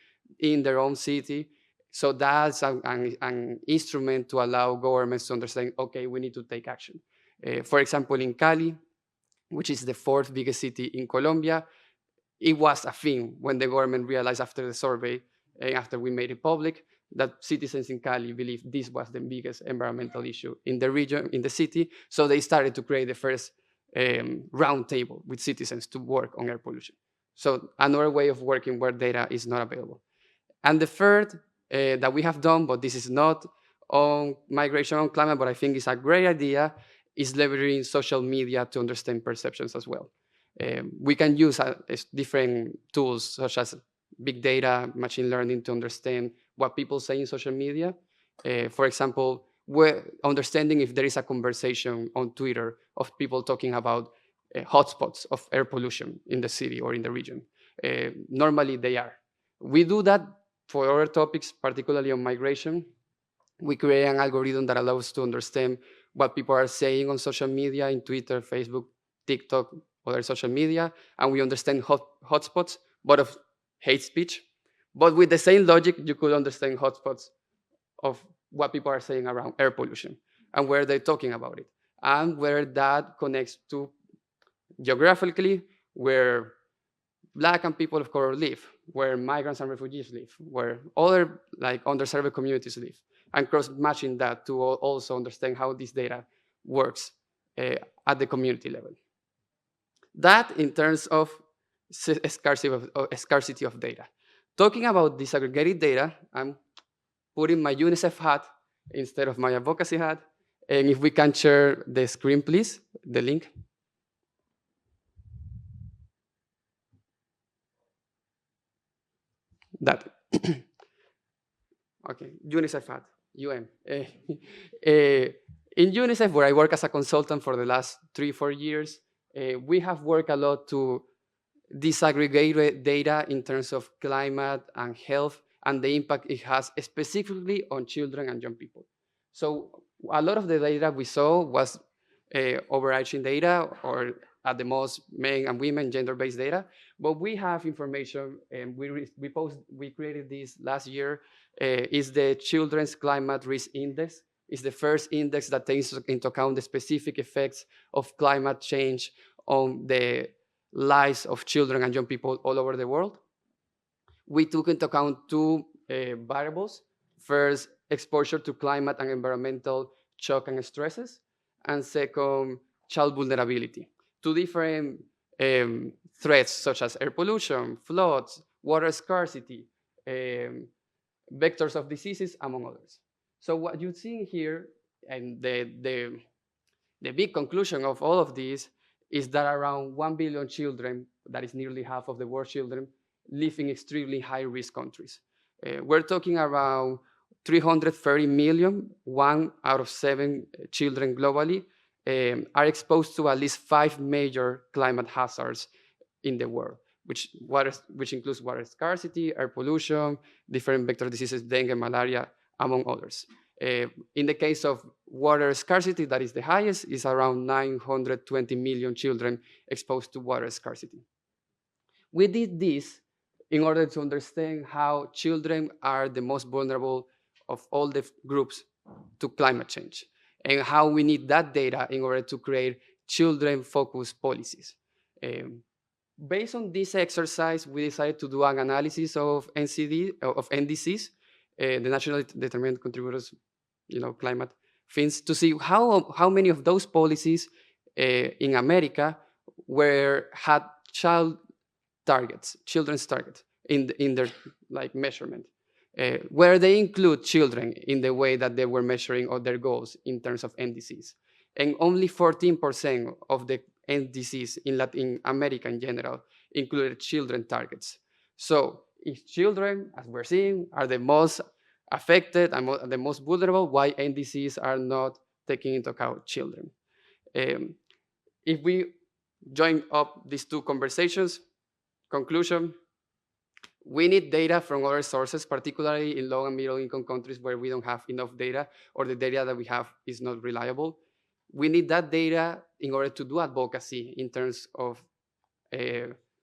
in their own city. So that's an instrument to allow governments to understand, okay, we need to take action. For example, in Cali, which is the 4th biggest city in Colombia, it was a thing when the government realized after the survey and after we made it public that citizens in Cali believed this was the biggest environmental issue in the region, in the city. So they started to create the first round table with citizens to work on air pollution. So another way of working where data is not available. And the third that we have done, but this is not on migration on climate, but I think it's a great idea, is leveraging social media to understand perceptions as well. We can use different tools such as big data, machine learning to understand what people say in social media. For example, understanding if there is a conversation on Twitter of people talking about hotspots of air pollution in the city or in the region. Normally they are. We do that for other topics, particularly on migration. We create an algorithm that allows us to understand what people are saying on social media, in Twitter, Facebook, TikTok, other social media, and we understand hotspots, but of hate speech. But with the same logic, you could understand hotspots of what people are saying around air pollution and where they're talking about it, and where that connects to geographically, where Black and people of color live, where migrants and refugees live, where other like underserved communities live, and cross-matching that to also understand how this data works at the community level. That in terms of scarcity of data. Talking about disaggregated data, I'm putting my UNICEF hat instead of my advocacy hat. And if we can share the screen, please, the link. That. Okay, UNICEF hat, UN. In UNICEF, where I work as a consultant for the last 3-4 years, we have worked a lot to disaggregate data in terms of climate and health and the impact it has specifically on children and young people. So a lot of the data we saw was overarching data, or at the most men and women gender-based data, but we have information, and we created this last year, is the Children's Climate Risk Index. It's the first index that takes into account the specific effects of climate change on the lives of children and young people all over the world. We took into account 2 variables. First, exposure to climate and environmental shock and stresses, and second, child vulnerability. 2 different threats such as air pollution, floods, water scarcity, vectors of diseases, among others. So what you see here, and the big conclusion of all of this, is that around 1 billion children, that is nearly half of the world's children, live in extremely high-risk countries. We're talking around 330 million, 1 out of 7 children globally, are exposed to at least 5 major climate hazards in the world, which includes water scarcity, air pollution, different vector diseases, dengue, malaria, among others. In the case of water scarcity, that is the highest, is around 920 million children exposed to water scarcity. We did this in order to understand how children are the most vulnerable of all the groups to climate change, and how we need that data in order to create children-focused policies. Based on this exercise, we decided to do an analysis of NDCs, the National Determinant Contributors, climate things, to see how many of those policies in America had children's targets in their measurement, where they include children in the way that they were measuring all their goals in terms of NDCs. And only 14% of the NDCs in Latin America in general included children targets. So if children, as we're seeing, are the most affected and the most vulnerable, why NDCs are not taking into account children? If we join up these two conversations, conclusion, we need data from other sources, particularly in low and middle income countries where we don't have enough data, or the data that we have is not reliable. We need that data in order to do advocacy in terms of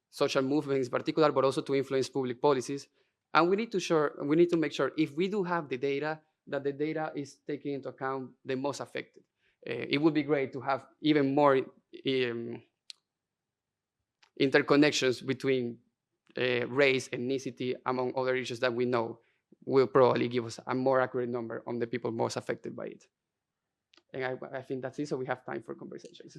social movements in particular, but also to influence public policies. And we need to make sure, if we do have the data, that the data is taking into account the most affected. It would be great to have even more interconnections between race, ethnicity, among other issues that we know will probably give us a more accurate number on the people most affected by it. And I think that's it, so we have time for conversations.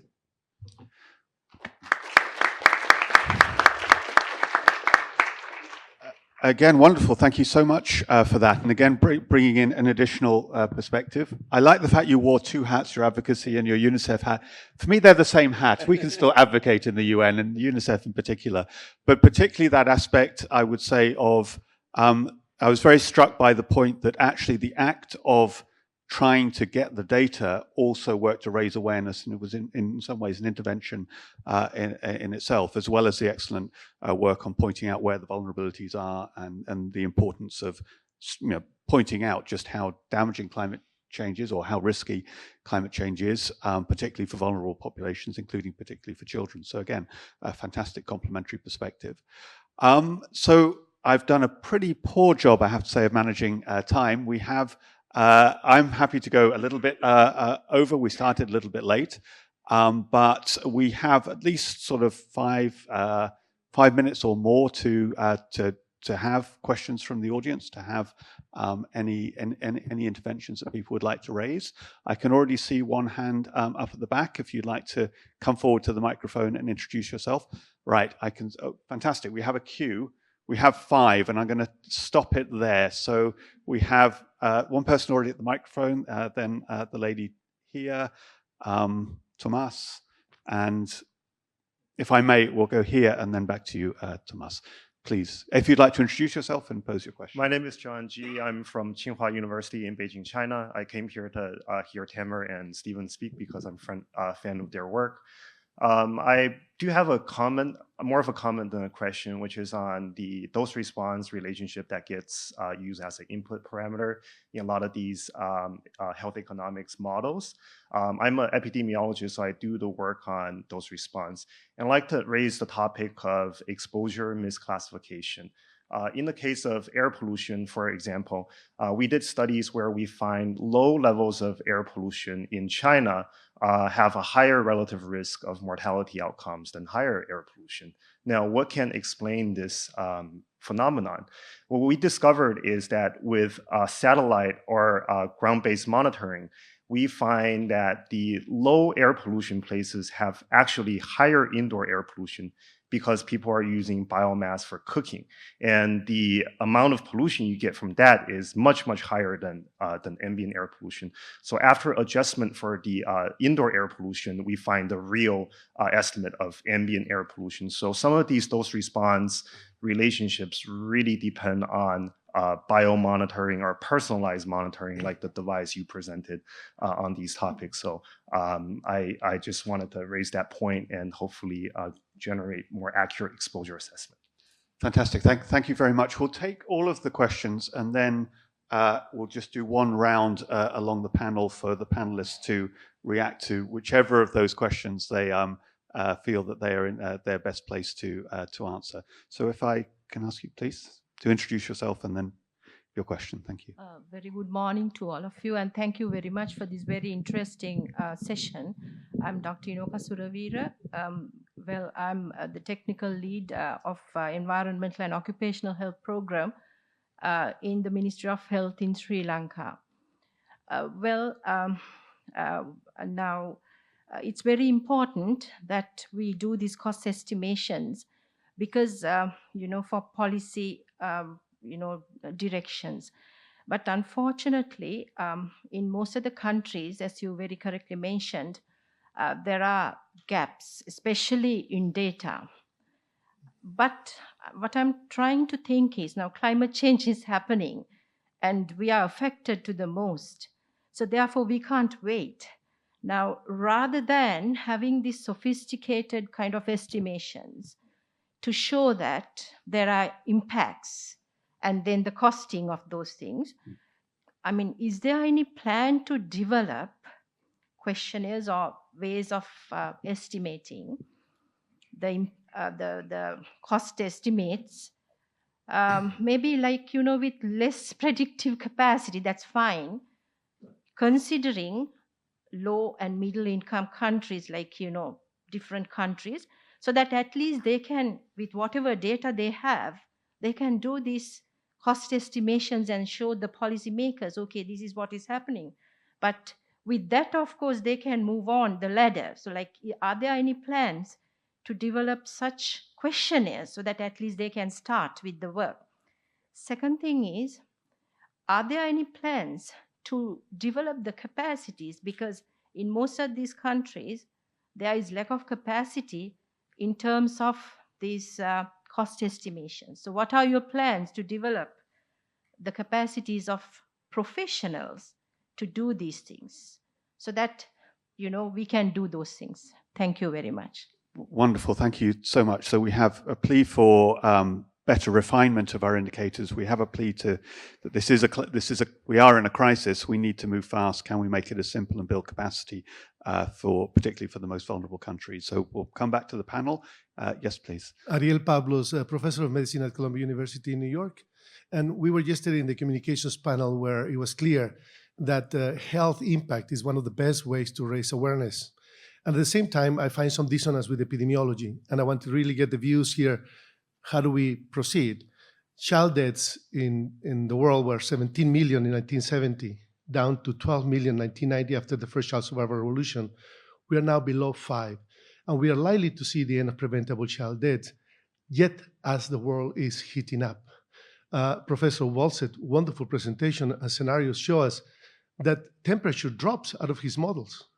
Again, wonderful. Thank you so much for that. And again, bringing in an additional perspective. I like the fact you wore two hats, your advocacy and your UNICEF hat. For me, they're the same hat. We can still advocate in the UN and UNICEF in particular. But particularly that aspect, I would say, of, I was very struck by the point that actually the act of trying to get the data also worked to raise awareness, and it was in some ways an intervention in itself, as well as the excellent work on pointing out where the vulnerabilities are and the importance of pointing out just how damaging climate change is, or how risky climate change is, particularly for vulnerable populations, including particularly for children. So again, a fantastic complementary perspective. So I've done a pretty poor job, I have to say, of managing time. We have I'm happy to go a little bit over. We started a little bit late, but we have at least sort of 5 minutes or more to have questions from the audience, to have any interventions that people would like to raise. I can already see one hand up at the back. If you'd like to come forward to the microphone and introduce yourself. Right, I can. Oh, fantastic. We have a queue. We have 5, and I'm going to stop it there. So we have one person already at the microphone, then the lady here, Tomas, and if I may, we'll go here and then back to you, Tomas. Please, if you'd like to introduce yourself and pose your question. My name is John Ji. I'm from Tsinghua University in Beijing, China. I came here to hear Tamer and Stephen speak because I'm a fan of their work. I do have a comment, more of a comment than a question, which is on the dose response relationship that gets used as an input parameter in a lot of these health economics models. I'm an epidemiologist, so I do the work on dose response. And I'd like to raise the topic of exposure misclassification. In the case of air pollution, for example, we did studies where we find low levels of air pollution in China have a higher relative risk of mortality outcomes than higher air pollution. Now, what can explain this phenomenon? What we discovered is that with satellite or ground-based monitoring, we find that the low air pollution places have actually higher indoor air pollution because people are using biomass for cooking. And the amount of pollution you get from that is much, much higher than ambient air pollution. So after adjustment for the indoor air pollution, we find the real estimate of ambient air pollution. So some of these dose-response relationships really depend on biomonitoring or personalized monitoring, like the device you presented on these topics. So I just wanted to raise that point and hopefully generate more accurate exposure assessment. Fantastic. Thank you very much. We'll take all of the questions and then we'll just do one round along the panel for the panelists to react to whichever of those questions they feel that they are in their best place to answer. So if I can ask you, please, to introduce yourself and then your question. Thank you. Very good morning to all of you, and thank you very much for this very interesting session. I'm Dr. Inoka Suravira. Well, I'm the technical lead of Environmental and Occupational Health Program in the Ministry of Health in Sri Lanka. Now, it's very important that we do these cost estimations because, for policy, directions. But unfortunately, in most of the countries, as you very correctly mentioned, there are gaps, especially in data. But what I'm trying to think is now climate change is happening and we are affected to the most. So therefore, we can't wait. Now, rather than having these sophisticated kind of estimations to show that there are impacts and then the costing of those things, I mean, is there any plan to develop questionnaires or ways of estimating the cost estimates? Maybe like, with less predictive capacity, that's fine, considering low and middle income countries, like, different countries, so that at least they can, with whatever data they have, they can do these cost estimations and show the policymakers, okay, this is what is happening. But with that, of course, they can move on the ladder. So like, are there any plans to develop such questionnaires so that at least they can start with the work? Second thing is, are there any plans to develop the capacities? Because in most of these countries, there is lack of capacity in terms of these cost estimations. So what are your plans to develop the capacities of professionals to do these things so that, we can do those things? Thank you very much. Wonderful. Thank you so much. So we have a plea for better refinement of our indicators. We have a plea that we are in a crisis. We need to move fast. Can we make it as simple and build capacity particularly for the most vulnerable countries? So we'll come back to the panel. Yes, please. Ariel Pablos, professor of medicine at Columbia University in New York. And we were yesterday in the communications panel where it was clear that health impact is one of the best ways to raise awareness. And at the same time, I find some dissonance with epidemiology. And I want to really get the views here. How do we proceed? Child deaths in the world were 17 million in 1970, down to 12 million in 1990 after the first child survival revolution. We are now below 5. And we are likely to see the end of preventable child deaths, yet as the world is heating up. Professor Walsett, wonderful presentation and scenarios show us that temperature drops out of his models.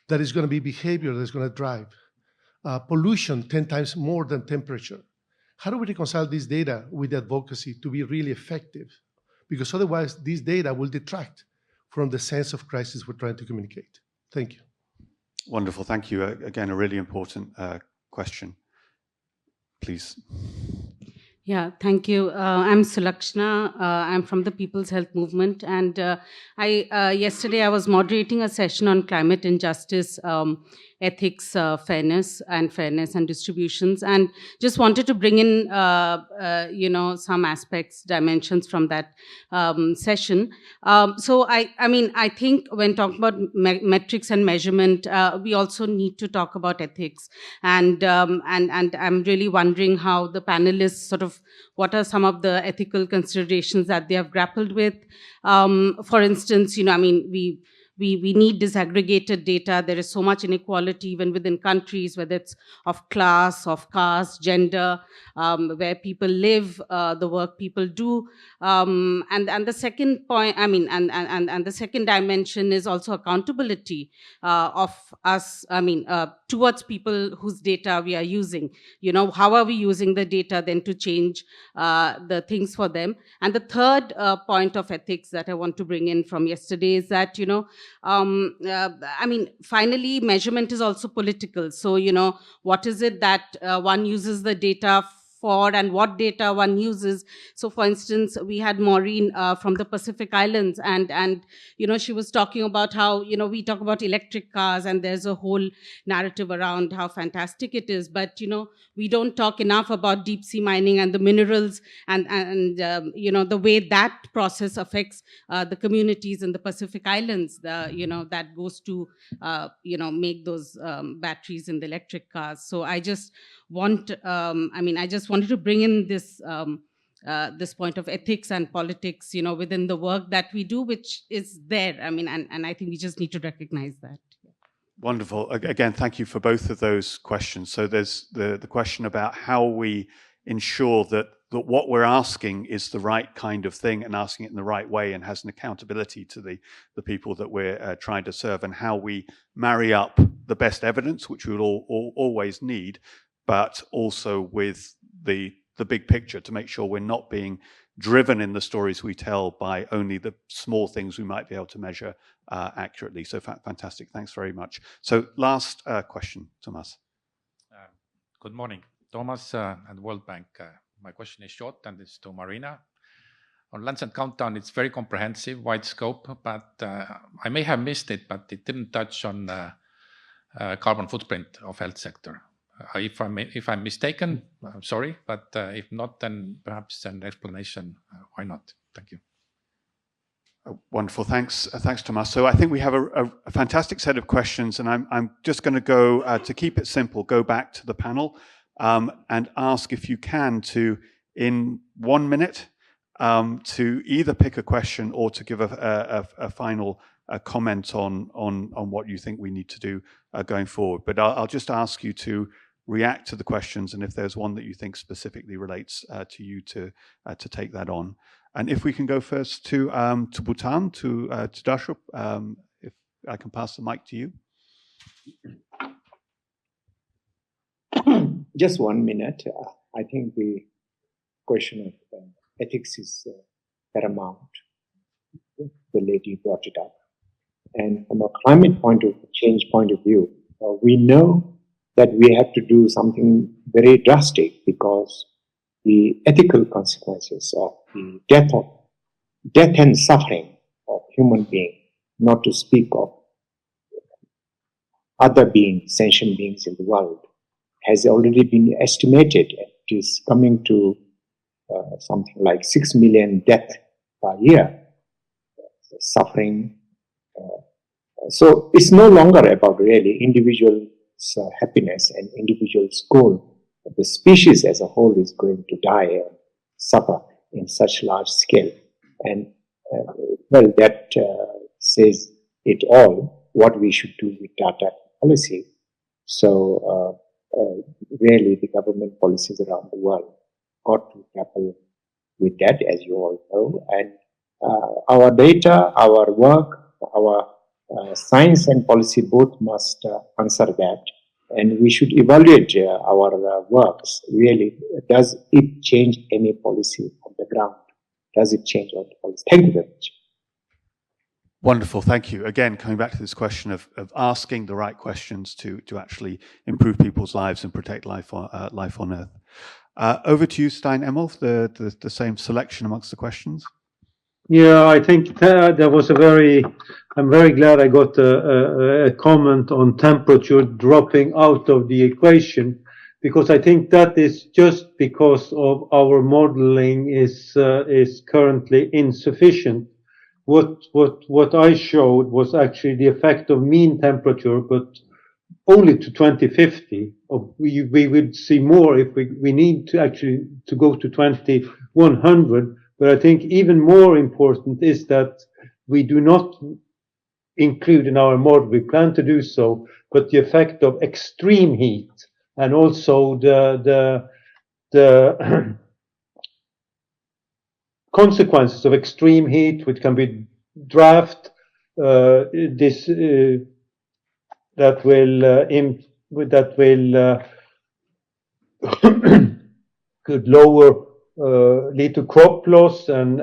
That is going to be behavior that's going to drive. Pollution 10 times more than temperature. How do we reconcile this data with advocacy to be really effective? Because otherwise, this data will detract from the sense of crisis we're trying to communicate. Thank you. Wonderful. Thank you. Again, a really important question. Please. Yeah, thank you. I'm Sulakshna. I'm from the People's Health Movement. And yesterday I was moderating a session on climate injustice, ethics, fairness and distributions. And just wanted to bring in, some aspects, dimensions from that session. So I think when talking about metrics and measurement, we also need to talk about ethics. And I'm really wondering how the panelists sort of, what are some of the ethical considerations that they have grappled with? For instance, we need disaggregated data. There is so much inequality even within countries, whether it's of class, of caste, gender, where people live, the work people do. And the second point, I mean, and the second dimension is also accountability of us, towards people whose data we are using. How are we using the data then to change the things for them? And the third point of ethics that I want to bring in from yesterday is that, finally, measurement is also political. So, what is it that one uses the data for, and what data one uses? So, for instance, we had Maureen from the Pacific Islands, and she was talking about how, we talk about electric cars, and there's a whole narrative around how fantastic it is, but we don't talk enough about deep sea mining and the minerals, and the way that process affects the communities in the Pacific Islands, that goes to make those batteries in the electric cars. So I just wanted to bring in this this point of ethics and politics, within the work that we do, which is there. And I think we just need to recognize that. Wonderful. Again, thank you for both of those questions. So there's the question about how we ensure that what we're asking is the right kind of thing, and asking it in the right way, and has an accountability to the people that we're trying to serve, and how we marry up the best evidence, which we will always need, but also with the big picture, to make sure we're not being driven in the stories we tell by only the small things we might be able to measure accurately. So fantastic. Thanks very much. So last question, Thomas. Good morning. Thomas at World Bank. My question is short, and it's to Marina. On Lancet Countdown, it's very comprehensive, wide scope, but I may have missed it, but it didn't touch on carbon footprint of health sector. If I'm mistaken, I'm sorry, but if not, then perhaps an explanation. Why not? Thank you. Wonderful. Thanks, Thomas. So I think we have a fantastic set of questions, and I'm just going to go, to keep it simple, go back to the panel and ask if you can to, in 1 minute, to either pick a question or to give a final comment on what you think we need to do going forward. But I'll just ask you to react to the questions, and if there's one that you think specifically relates to you, to take that on. And if we can go first to Bhutan, to Dashup, if I can pass the mic to you. Just 1 minute. I think the question of ethics is paramount. The lady brought it up. And from a climate change point of view, we know that we have to do something very drastic, because the ethical consequences of the death and suffering of human beings, not to speak of other beings, sentient beings in the world, has already been estimated. It is coming to something like 6 million deaths per year, suffering. So it's no longer about really individuals' happiness and individuals' goal. The species as a whole is going to die and suffer in such large scale. And that says it all, what we should do with data policy. So really the government policies around the world got to grapple with that, as you all know. And our data, our work, our science and policy both must answer that. And we should evaluate our works. Really, does it change any policy on the ground? Does it change our policy? Thank you very much. Wonderful, thank you. Again, coming back to this question of asking the right questions to actually improve people's lives and protect life on Earth. Over to you, steinelle, the same selection amongst the questions. Yeah, I think that was I'm very glad I got a comment on temperature dropping out of the equation, because I think that is just because of our modeling is currently insufficient. What I showed was actually the effect of mean temperature, but only to 2050. We would see more if we need to actually to go to 2100. But I think even more important is that we do not include in our model. We plan to do so, but the effect of extreme heat and also the consequences of extreme heat, which can be drought, that will could lead to crop loss and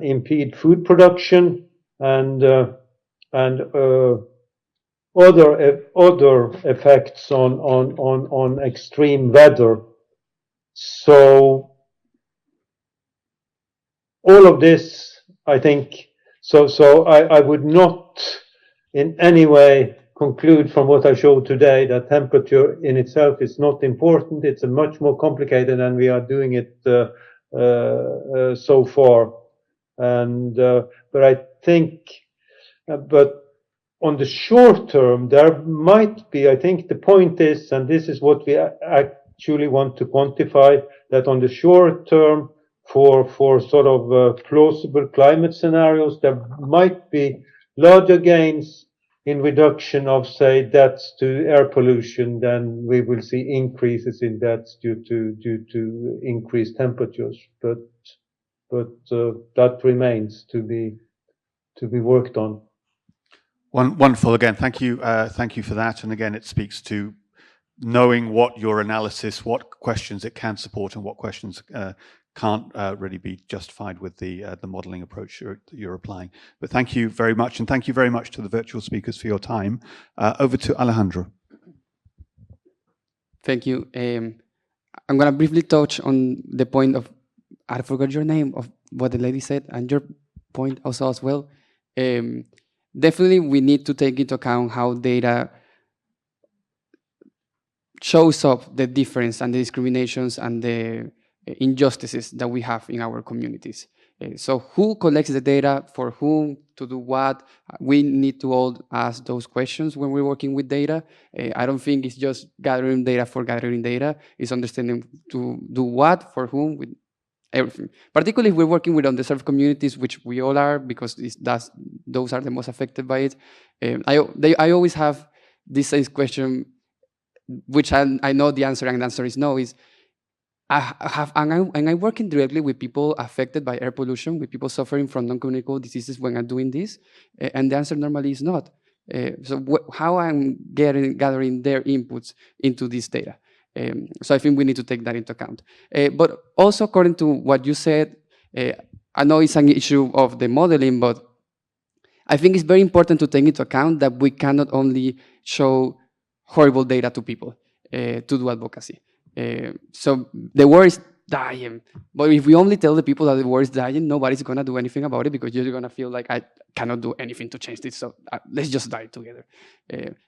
impede food production and other effects on extreme weather. So all of this, I think, so I would not in any way conclude from what I showed today that temperature in itself is not important. It's a much more complicated, and we are doing it so far. And but I think, but on the short term, there might be. I think the point is, and this is what we actually want to quantify, that on the short term, for sort of plausible climate scenarios, there might be larger gains in reduction of, say, deaths to air pollution than we will see increases in deaths due to increased temperatures. But that remains to be worked on. Wonderful. Again, thank you for that. And again, it speaks to knowing what your analysis, what questions it can support, and what questions can't really be justified with the modeling approach you're applying. But thank you very much, and thank you very much to the virtual speakers for your time. Over to Alejandro. Thank you. I'm going to briefly touch on the point of, I forgot your name, of what the lady said, and your point also as well. Definitely, we need to take into account how data shows up the difference and the discriminations and the injustices that we have in our communities. So who collects the data, for whom, to do what? We need to all ask those questions when we're working with data. I don't think it's just gathering data for gathering data. It's understanding to do what, for whom, with everything. Particularly if we're working with underserved communities, which we all are, because those are the most affected by it. I always have this question, which I know the answer, and the answer is no, is am I working directly with people affected by air pollution, with people suffering from non-communicable diseases when I'm doing this? And the answer normally is not. So how I'm gathering their inputs into this data? So I think we need to take that into account. But also, according to what you said, I know it's an issue of the modeling, but I think it's very important to take into account that we cannot only show horrible data to people to do advocacy. So the world is dying, but if we only tell the people that the world is dying, nobody's gonna do anything about it, because you're gonna feel like, I cannot do anything to change this, so let's just die together.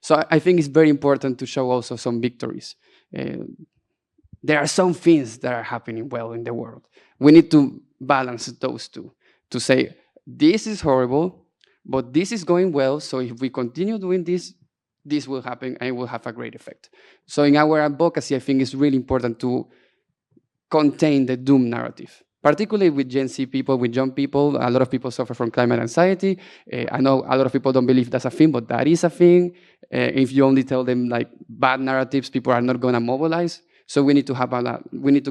So I think it's very important to show also some victories. There are some things that are happening well in the world. We need to balance those two, to say, this is horrible, but this is going well, so if we continue doing this, this will happen and it will have a great effect. So in our advocacy, I think it's really important to contain the doom narrative, particularly with Gen Z people, with young people. A lot of people suffer from climate anxiety. I know a lot of people don't believe that's a thing, but that is a thing. If you only tell them like bad narratives, people are not going to mobilize. So we need to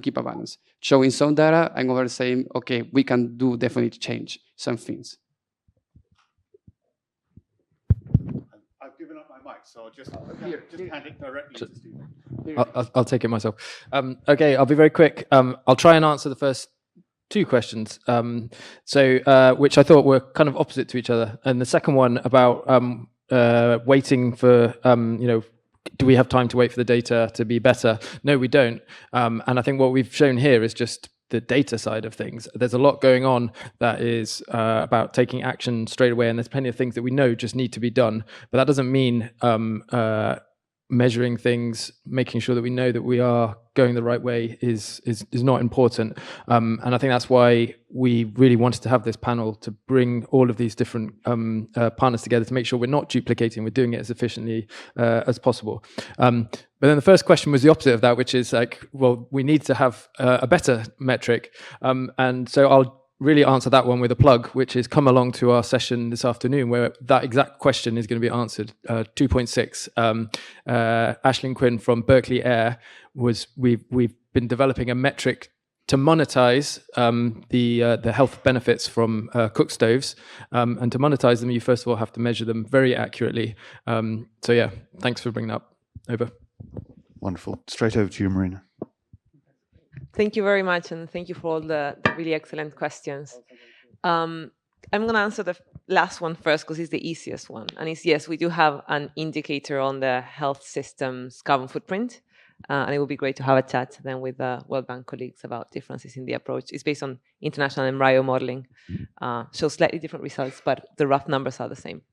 keep a balance, showing some data and over saying, okay, we can do definitely change some things. I've given up my mic, so I'll just hand it directly to Stephen. I'll take it myself. Okay, I'll be very quick. I'll try and answer the first two questions, which I thought were kind of opposite to each other. And the second one about waiting for, do we have time to wait for the data to be better? No, we don't. And I think what we've shown here is just the data side of things. There's a lot going on that is about taking action straight away, and there's plenty of things that we know just need to be done. But that doesn't mean measuring things, making sure that we know that we are going the right way is not important. And I think that's why we really wanted to have this panel, to bring all of these different partners together to make sure we're not duplicating, we're doing it as efficiently as possible. But then the first question was the opposite of that, which is like, well, we need to have a better metric. And so I'll really answer that one with a plug, which is come along to our session this afternoon where that exact question is going to be answered. 2.6. Aisling Quinn from Berkeley Air we've been developing a metric to monetize the health benefits from cook stoves, and to monetize them, you first of all have to measure them very accurately. So yeah, thanks for bringing that up. Over. Wonderful. Straight over to you, Marina. Thank you very much, and thank you for all the really excellent questions. I'm going to answer the last one first because it's the easiest one. And it's yes, we do have an indicator on the health system's carbon footprint. And it would be great to have a chat then with the World Bank colleagues about differences in the approach. It's based on international embryo modeling. Shows slightly different results, but the rough numbers are the same.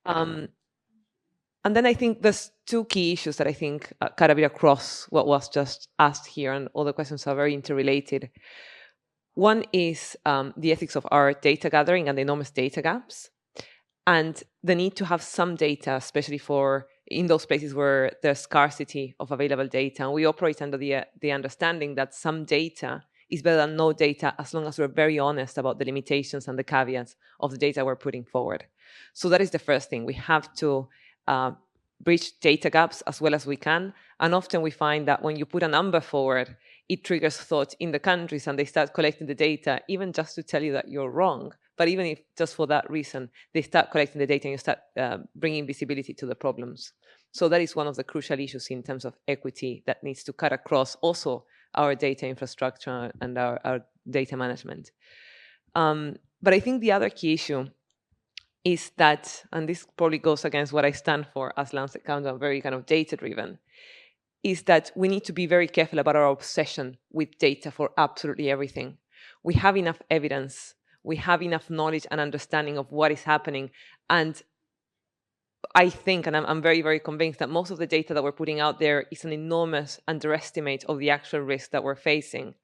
And then I think there's two key issues that I think cut a bit across what was just asked here, and all the questions are very interrelated. One is the ethics of our data gathering and the enormous data gaps, and the need to have some data, especially for in those places where there's scarcity of available data. And we operate under the understanding that some data is better than no data as long as we're very honest about the limitations and the caveats of the data we're putting forward. So that is the first thing. We have to bridge data gaps as well as we can. And often we find that when you put a number forward, it triggers thought in the countries and they start collecting the data, even just to tell you that you're wrong. But even if just for that reason, they start collecting the data and you start bringing visibility to the problems. So that is one of the crucial issues in terms of equity that needs to cut across also our data infrastructure and our data management. But I think the other key issue is that, and this probably goes against what I stand for as Lancet Countdown, very kind of data-driven, is that we need to be very careful about our obsession with data for absolutely everything. We have enough evidence, we have enough knowledge and understanding of what is happening, and I think, and I'm very, very convinced that most of the data that we're putting out there is an enormous underestimate of the actual risk that we're facing.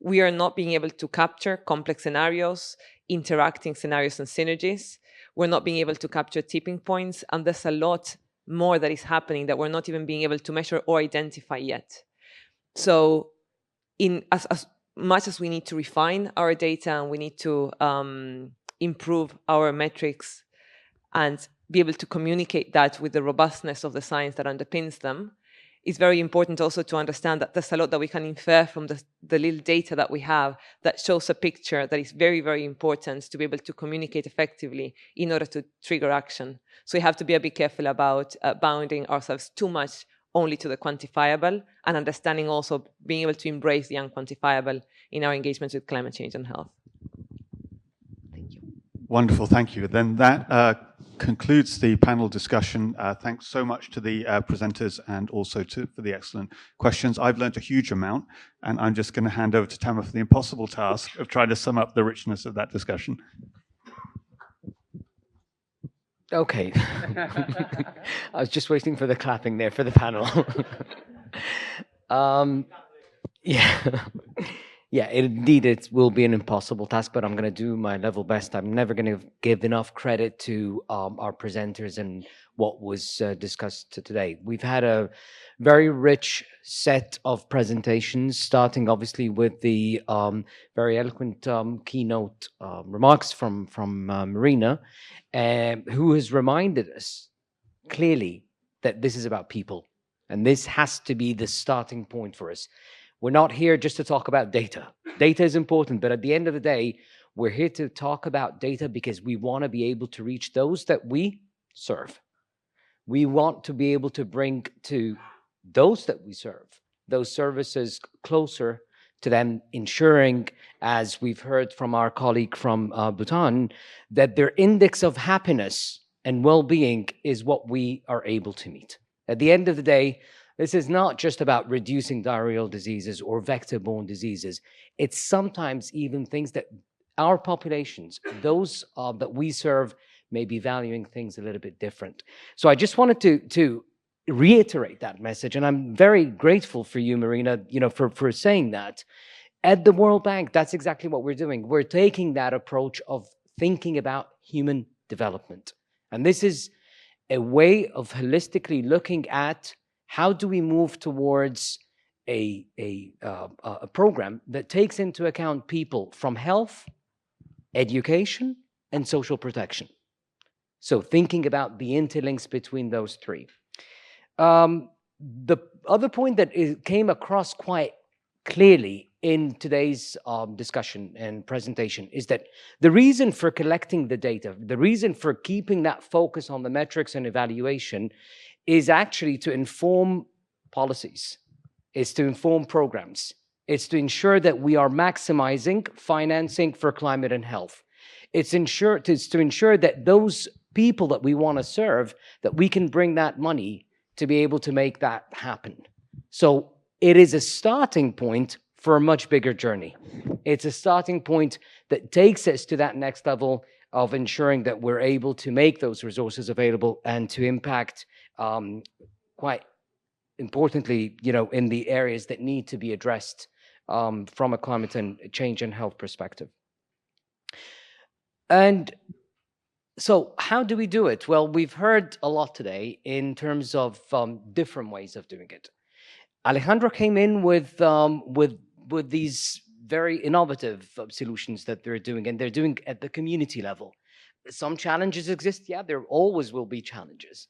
We are not being able to capture complex scenarios, interacting scenarios and synergies. We're not being able to capture tipping points, and there's a lot more that is happening that we're not even being able to measure or identify yet. So as much as we need to refine our data and we need to improve our metrics and be able to communicate that with the robustness of the science that underpins them, it's very important also to understand that there's a lot that we can infer from the little data that we have that shows a picture that is very, very important to be able to communicate effectively in order to trigger action. So we have to be a bit careful about bounding ourselves too much only to the quantifiable, and understanding also being able to embrace the unquantifiable in our engagements with climate change and health. Thank you. Wonderful, thank you. Then that concludes the panel discussion. Thanks so much to the presenters and also for the excellent questions. I've learned a huge amount, and I'm just going to hand over to Tama for the impossible task of trying to sum up the richness of that discussion. Okay. I was just waiting for the clapping there for the panel. Yeah. Yeah, indeed, it will be an impossible task, but I'm going to do my level best. I'm never going to give enough credit to our presenters and what was discussed today. We've had a very rich set of presentations, starting obviously with the very eloquent keynote remarks from Marina, who has reminded us clearly that this is about people, and this has to be the starting point for us. We're not here just to talk about data. Data is important, but at the end of the day, we're here to talk about data because we want to be able to reach those that we serve. We want to be able to bring to those that we serve those services closer to them, ensuring, as we've heard from our colleague from Bhutan, that their index of happiness and well-being is what we are able to meet. At the end of the day, this is not just about reducing diarrheal diseases or vector-borne diseases. It's sometimes even things that our populations, those that we serve, may be valuing things a little bit different. So I just wanted to reiterate that message, and I'm very grateful for you, Marina, for saying that. At the World Bank, that's exactly what we're doing. We're taking that approach of thinking about human development. And this is a way of holistically looking at how do we move towards a program that takes into account people from health education, and social protection. So thinking about the interlinks between those three. The other point that came across quite clearly in today's discussion and presentation is that the reason for collecting the data, the reason for keeping that focus on the metrics and evaluation is actually to inform policies, is to inform programs. It's to ensure that we are maximizing financing for climate and health. It's to ensure that those people that we want to serve, that we can bring that money to be able to make that happen. So it is a starting point for a much bigger journey. It's a starting point that takes us to that next level of ensuring that we're able to make those resources available and to impact quite importantly, in the areas that need to be addressed from a climate and change and health perspective. And so how do we do it? Well, we've heard a lot today in terms of different ways of doing it. Alejandro came in with these very innovative solutions that they're doing, and they're doing at the community level. Some challenges exist. Yeah, there always will be challenges.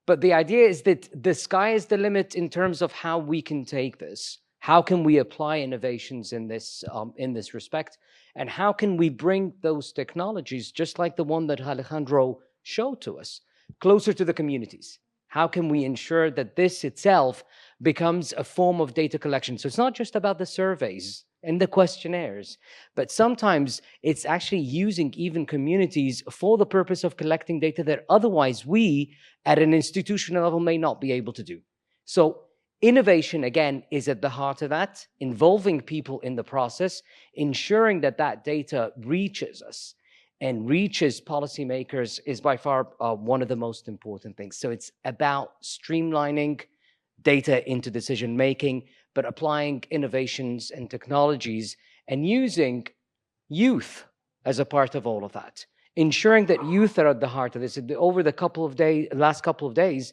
But the idea is that the sky is the limit in terms of how we can take this. How can we apply innovations in this respect? And how can we bring those technologies, just like the one that Alejandro showed to us, closer to the communities? How can we ensure that this itself becomes a form of data collection? So it's not just about the surveys and the questionnaires, but sometimes it's actually using even communities for the purpose of collecting data that otherwise we, at an institutional level, may not be able to do. So innovation, again, is at the heart of that, involving people in the process, ensuring that that data reaches us and reaches policymakers is by far one of the most important things. So it's about streamlining data into decision-making, but applying innovations and technologies and using youth as a part of all of that, ensuring that youth are at the heart of this. Over the last couple of days,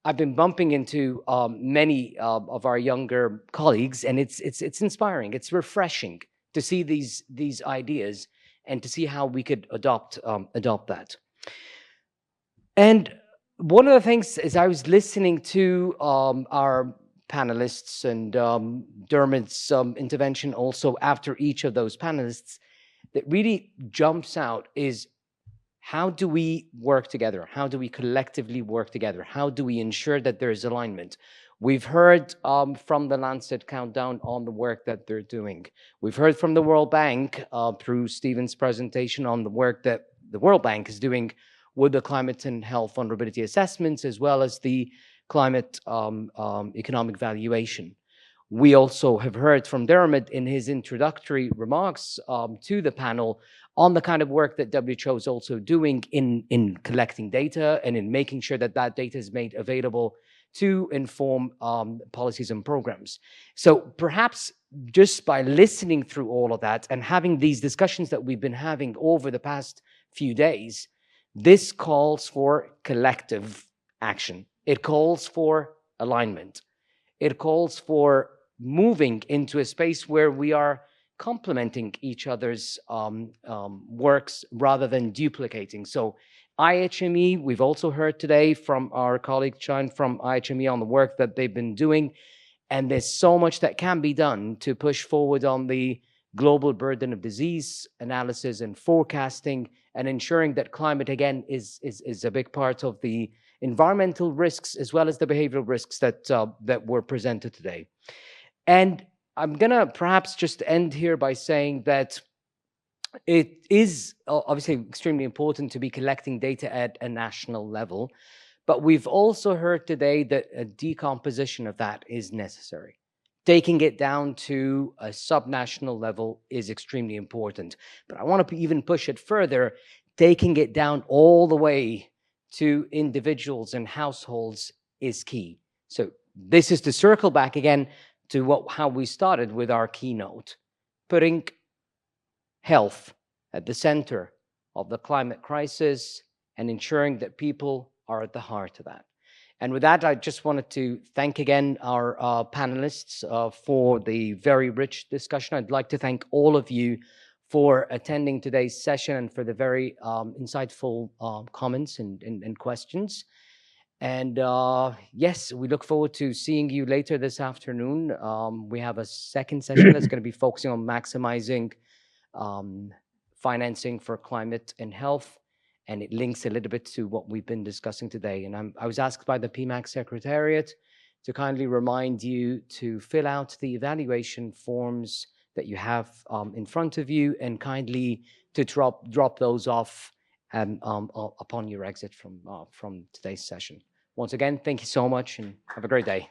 I've been bumping into many of our younger colleagues, and it's inspiring. It's refreshing to see these ideas and to see how we could adopt that. And one of the things, as I was listening to our panelists and Dermot's intervention also after each of those panelists, that really jumps out is, how do we work together? How do we collectively work together? How do we ensure that there is alignment? We've heard from the Lancet Countdown on the work that they're doing. We've heard from the World Bank through Stephen's presentation on the work that the World Bank is doing with the climate and health vulnerability assessments, as well as the climate economic valuation. We also have heard from Dermot in his introductory remarks to the panel on the kind of work that WHO is also doing in collecting data and in making sure that that data is made available to inform policies and programs. So perhaps just by listening through all of that and having these discussions that we've been having over the past few days, this calls for collective action. It calls for alignment. It calls for moving into a space where we are complementing each other's works rather than duplicating. So IHME, we've also heard today from our colleague Chan from IHME on the work that they've been doing, and there's so much that can be done to push forward on the global burden of disease analysis and forecasting, and ensuring that climate, again, is a big part of the environmental risks as well as the behavioral risks that were presented today. And I'm gonna perhaps just end here by saying that it is obviously extremely important to be collecting data at a national level, but we've also heard today that a decomposition of that is necessary. Taking it down to a subnational level is extremely important, but I want to even push it further. Taking it down all the way to individuals and households is key. So this is to circle back again to how we started with our keynote, putting health at the center of the climate crisis and ensuring that people are at the heart of that. And with that, I just wanted to thank again our panelists for the very rich discussion. I'd like to thank all of you for attending today's session and for the very insightful comments and questions. And yes, we look forward to seeing you later this afternoon. We have a second session that's going to be focusing on maximizing financing for climate and health. And it links a little bit to what we've been discussing today. And I was asked by the PMAC Secretariat to kindly remind you to fill out the evaluation forms that you have in front of you, and kindly to drop those off upon your exit from today's session. Once again, thank you so much and have a great day.